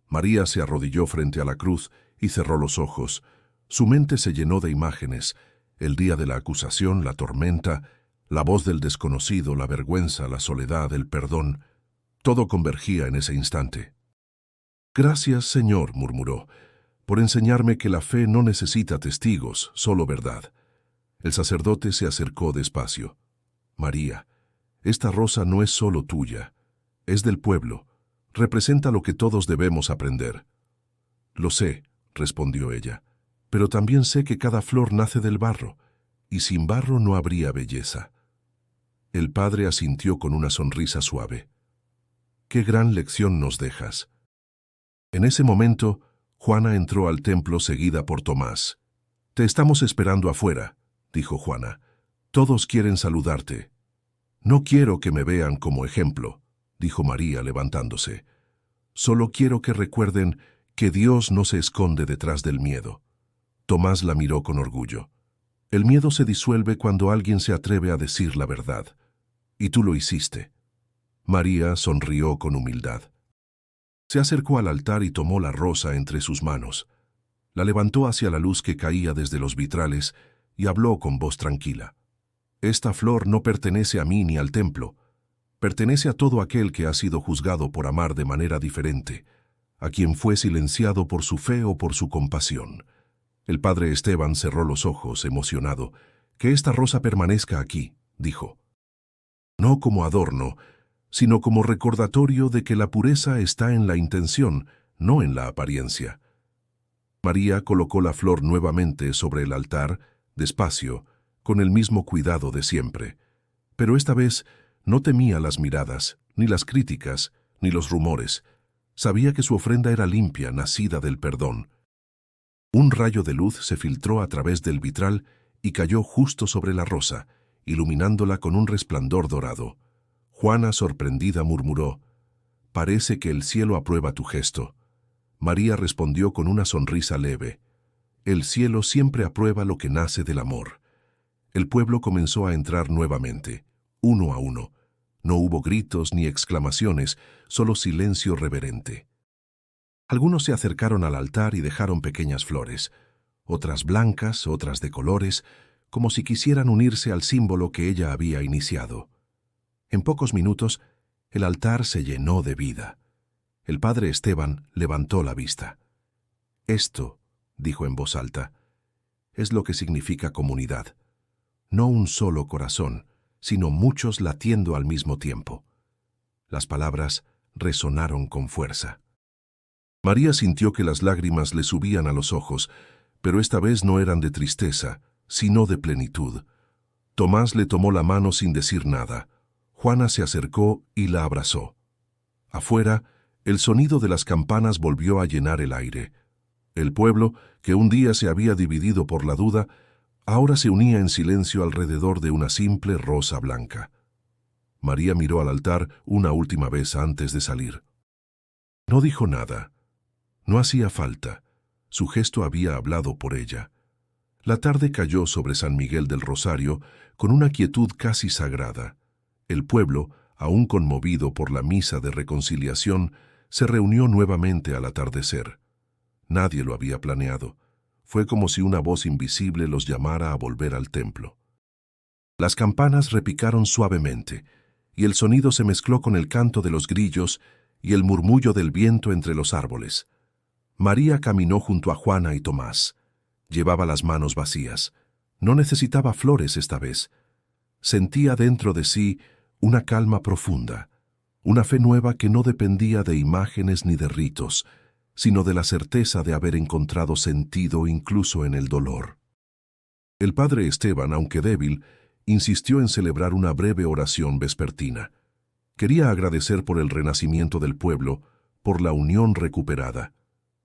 María se arrodilló frente a la cruz y cerró los ojos. Su mente se llenó de imágenes: el día de la acusación, la tormenta, la voz del desconocido, la vergüenza, la soledad, el perdón. Todo convergía en ese instante. «Gracias, Señor», murmuró, «por enseñarme que la fe no necesita testigos, solo verdad». El sacerdote se acercó despacio. «María, esta rosa no es solo tuya, es del pueblo. Representa lo que todos debemos aprender». «Lo sé», respondió ella, «pero también sé que cada flor nace del barro, y sin barro no habría belleza». El padre asintió con una sonrisa suave. «Qué gran lección nos dejas». En ese momento, Juana entró al templo seguida por Tomás. «Te estamos esperando afuera», dijo Juana. «Todos quieren saludarte». «No quiero que me vean como ejemplo», dijo María levantándose. «Solo quiero que recuerden que Dios no se esconde detrás del miedo». Tomás la miró con orgullo. «El miedo se disuelve cuando alguien se atreve a decir la verdad. Y tú lo hiciste». María sonrió con humildad. Se acercó al altar y tomó la rosa entre sus manos. La levantó hacia la luz que caía desde los vitrales y habló con voz tranquila. «Esta flor no pertenece a mí ni al templo. Pertenece a todo aquel que ha sido juzgado por amar de manera diferente, a quien fue silenciado por su fe o por su compasión». El padre Esteban cerró los ojos, emocionado. «Que esta rosa permanezca aquí», dijo. «No como adorno, sino como recordatorio de que la pureza está en la intención, no en la apariencia». María colocó la flor nuevamente sobre el altar, despacio, con el mismo cuidado de siempre. Pero esta vez no temía las miradas, ni las críticas, ni los rumores. Sabía que su ofrenda era limpia, nacida del perdón. Un rayo de luz se filtró a través del vitral y cayó justo sobre la rosa, iluminándola con un resplandor dorado. Juana, sorprendida, murmuró: «Parece que el cielo aprueba tu gesto». María respondió con una sonrisa leve: «El cielo siempre aprueba lo que nace del amor». El pueblo comenzó a entrar nuevamente, uno a uno. No hubo gritos ni exclamaciones, solo silencio reverente. Algunos se acercaron al altar y dejaron pequeñas flores, otras blancas, otras de colores, como si quisieran unirse al símbolo que ella había iniciado. En pocos minutos, el altar se llenó de vida. El padre Esteban levantó la vista. «Esto», dijo en voz alta, «es lo que significa comunidad. No un solo corazón, sino muchos latiendo al mismo tiempo». Las palabras resonaron con fuerza. María sintió que las lágrimas le subían a los ojos, pero esta vez no eran de tristeza, sino de plenitud. Tomás le tomó la mano sin decir nada. Juana se acercó y la abrazó. Afuera, el sonido de las campanas volvió a llenar el aire. El pueblo, que un día se había dividido por la duda, ahora se unía en silencio alrededor de una simple rosa blanca. María miró al altar una última vez antes de salir. No dijo nada. No hacía falta. Su gesto había hablado por ella. La tarde cayó sobre San Miguel del Rosario con una quietud casi sagrada. El pueblo, aún conmovido por la misa de reconciliación, se reunió nuevamente al atardecer. Nadie lo había planeado. Fue como si una voz invisible los llamara a volver al templo. Las campanas repicaron suavemente. y el sonido se mezcló con el canto de los grillos y el murmullo del viento entre los árboles. María caminó junto a Juana y Tomás. Llevaba las manos vacías. No necesitaba flores esta vez. Sentía dentro de sí una calma profunda, una fe nueva que no dependía de imágenes ni de ritos, sino de la certeza de haber encontrado sentido incluso en el dolor. El padre Esteban, aunque débil, insistió en celebrar una breve oración vespertina. Quería agradecer por el renacimiento del pueblo, por la unión recuperada.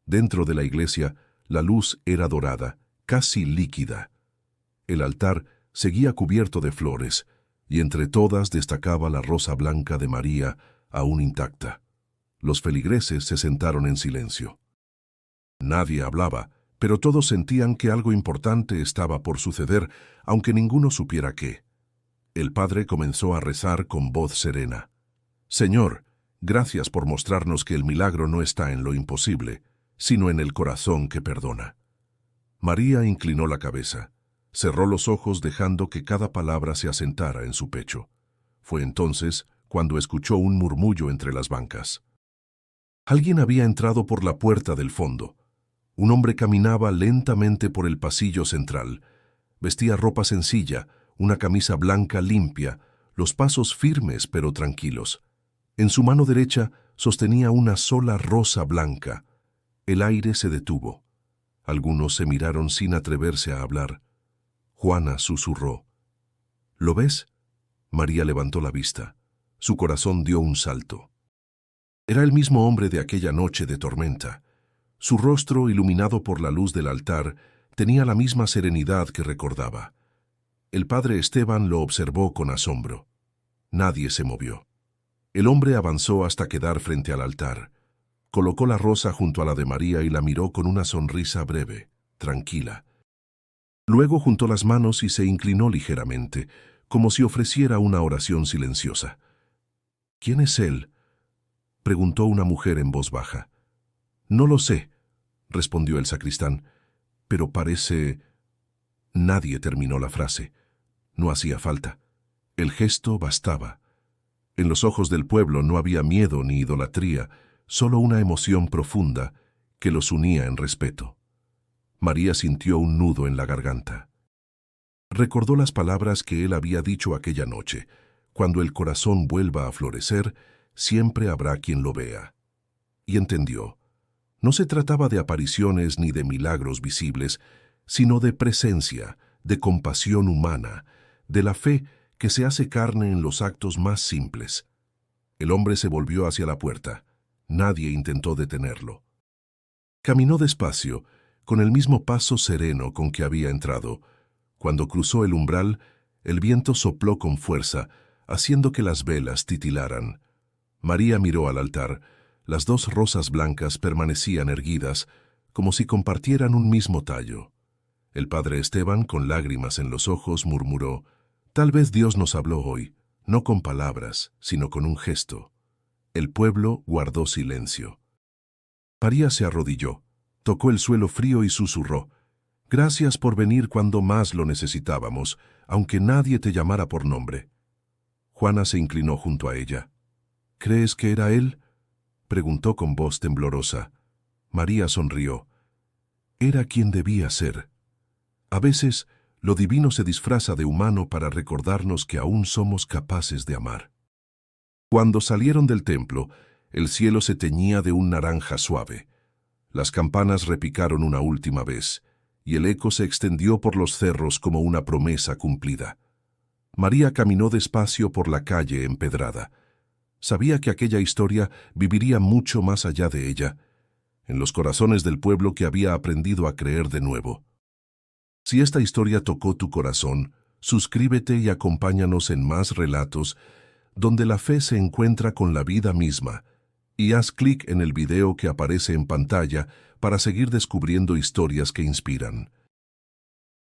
Dentro de la iglesia, la luz era dorada, casi líquida. El altar seguía cubierto de flores, y entre todas destacaba la rosa blanca de María, aún intacta. Los feligreses se sentaron en silencio. Nadie hablaba, pero todos sentían que algo importante estaba por suceder, aunque ninguno supiera qué. El padre comenzó a rezar con voz serena. «Señor, gracias por mostrarnos que el milagro no está en lo imposible, sino en el corazón que perdona». María inclinó la cabeza. Cerró los ojos dejando que cada palabra se asentara en su pecho. Fue entonces cuando escuchó un murmullo entre las bancas. Alguien había entrado por la puerta del fondo. Un hombre caminaba lentamente por el pasillo central. Vestía ropa sencilla, una camisa blanca limpia, los pasos firmes pero tranquilos. En su mano derecha sostenía una sola rosa blanca. El aire se detuvo. Algunos se miraron sin atreverse a hablar. Juana susurró. «¿Lo ves?» María levantó la vista. Su corazón dio un salto. Era el mismo hombre de aquella noche de tormenta. Su rostro, iluminado por la luz del altar, tenía la misma serenidad que recordaba. El padre Esteban lo observó con asombro. Nadie se movió. El hombre avanzó hasta quedar frente al altar. Colocó la rosa junto a la de María y la miró con una sonrisa breve, tranquila. Luego juntó las manos y se inclinó ligeramente, como si ofreciera una oración silenciosa. «¿Quién es él?», preguntó una mujer en voz baja. «No lo sé», respondió el sacristán, «pero parece...». Nadie terminó la frase. No hacía falta. El gesto bastaba. En los ojos del pueblo no había miedo ni idolatría, solo una emoción profunda que los unía en respeto. María sintió un nudo en la garganta. Recordó las palabras que él había dicho aquella noche. Cuando el corazón vuelva a florecer, siempre habrá quien lo vea. Y entendió. No se trataba de apariciones ni de milagros visibles, sino de presencia, de compasión humana, de la fe que se hace carne en los actos más simples. El hombre se volvió hacia la puerta. Nadie intentó detenerlo. Caminó despacio, con el mismo paso sereno con que había entrado. Cuando cruzó el umbral, el viento sopló con fuerza, haciendo que las velas titilaran. María miró al altar. Las dos rosas blancas permanecían erguidas, como si compartieran un mismo tallo. El padre Esteban, con lágrimas en los ojos, murmuró: «Tal vez Dios nos habló hoy, no con palabras, sino con un gesto». El pueblo guardó silencio. María se arrodilló, tocó el suelo frío y susurró: «Gracias por venir cuando más lo necesitábamos, aunque nadie te llamara por nombre». Juana se inclinó junto a ella. «¿Crees que era él?», preguntó con voz temblorosa. María sonrió. Era quien debía ser. A veces, lo divino se disfraza de humano para recordarnos que aún somos capaces de amar. Cuando salieron del templo, el cielo se teñía de un naranja suave. Las campanas repicaron una última vez, y el eco se extendió por los cerros como una promesa cumplida. María caminó despacio por la calle empedrada. Sabía que aquella historia viviría mucho más allá de ella, en los corazones del pueblo que había aprendido a creer de nuevo. Si esta historia tocó tu corazón, suscríbete y acompáñanos en más relatos donde la fe se encuentra con la vida misma, y haz clic en el video que aparece en pantalla para seguir descubriendo historias que inspiran.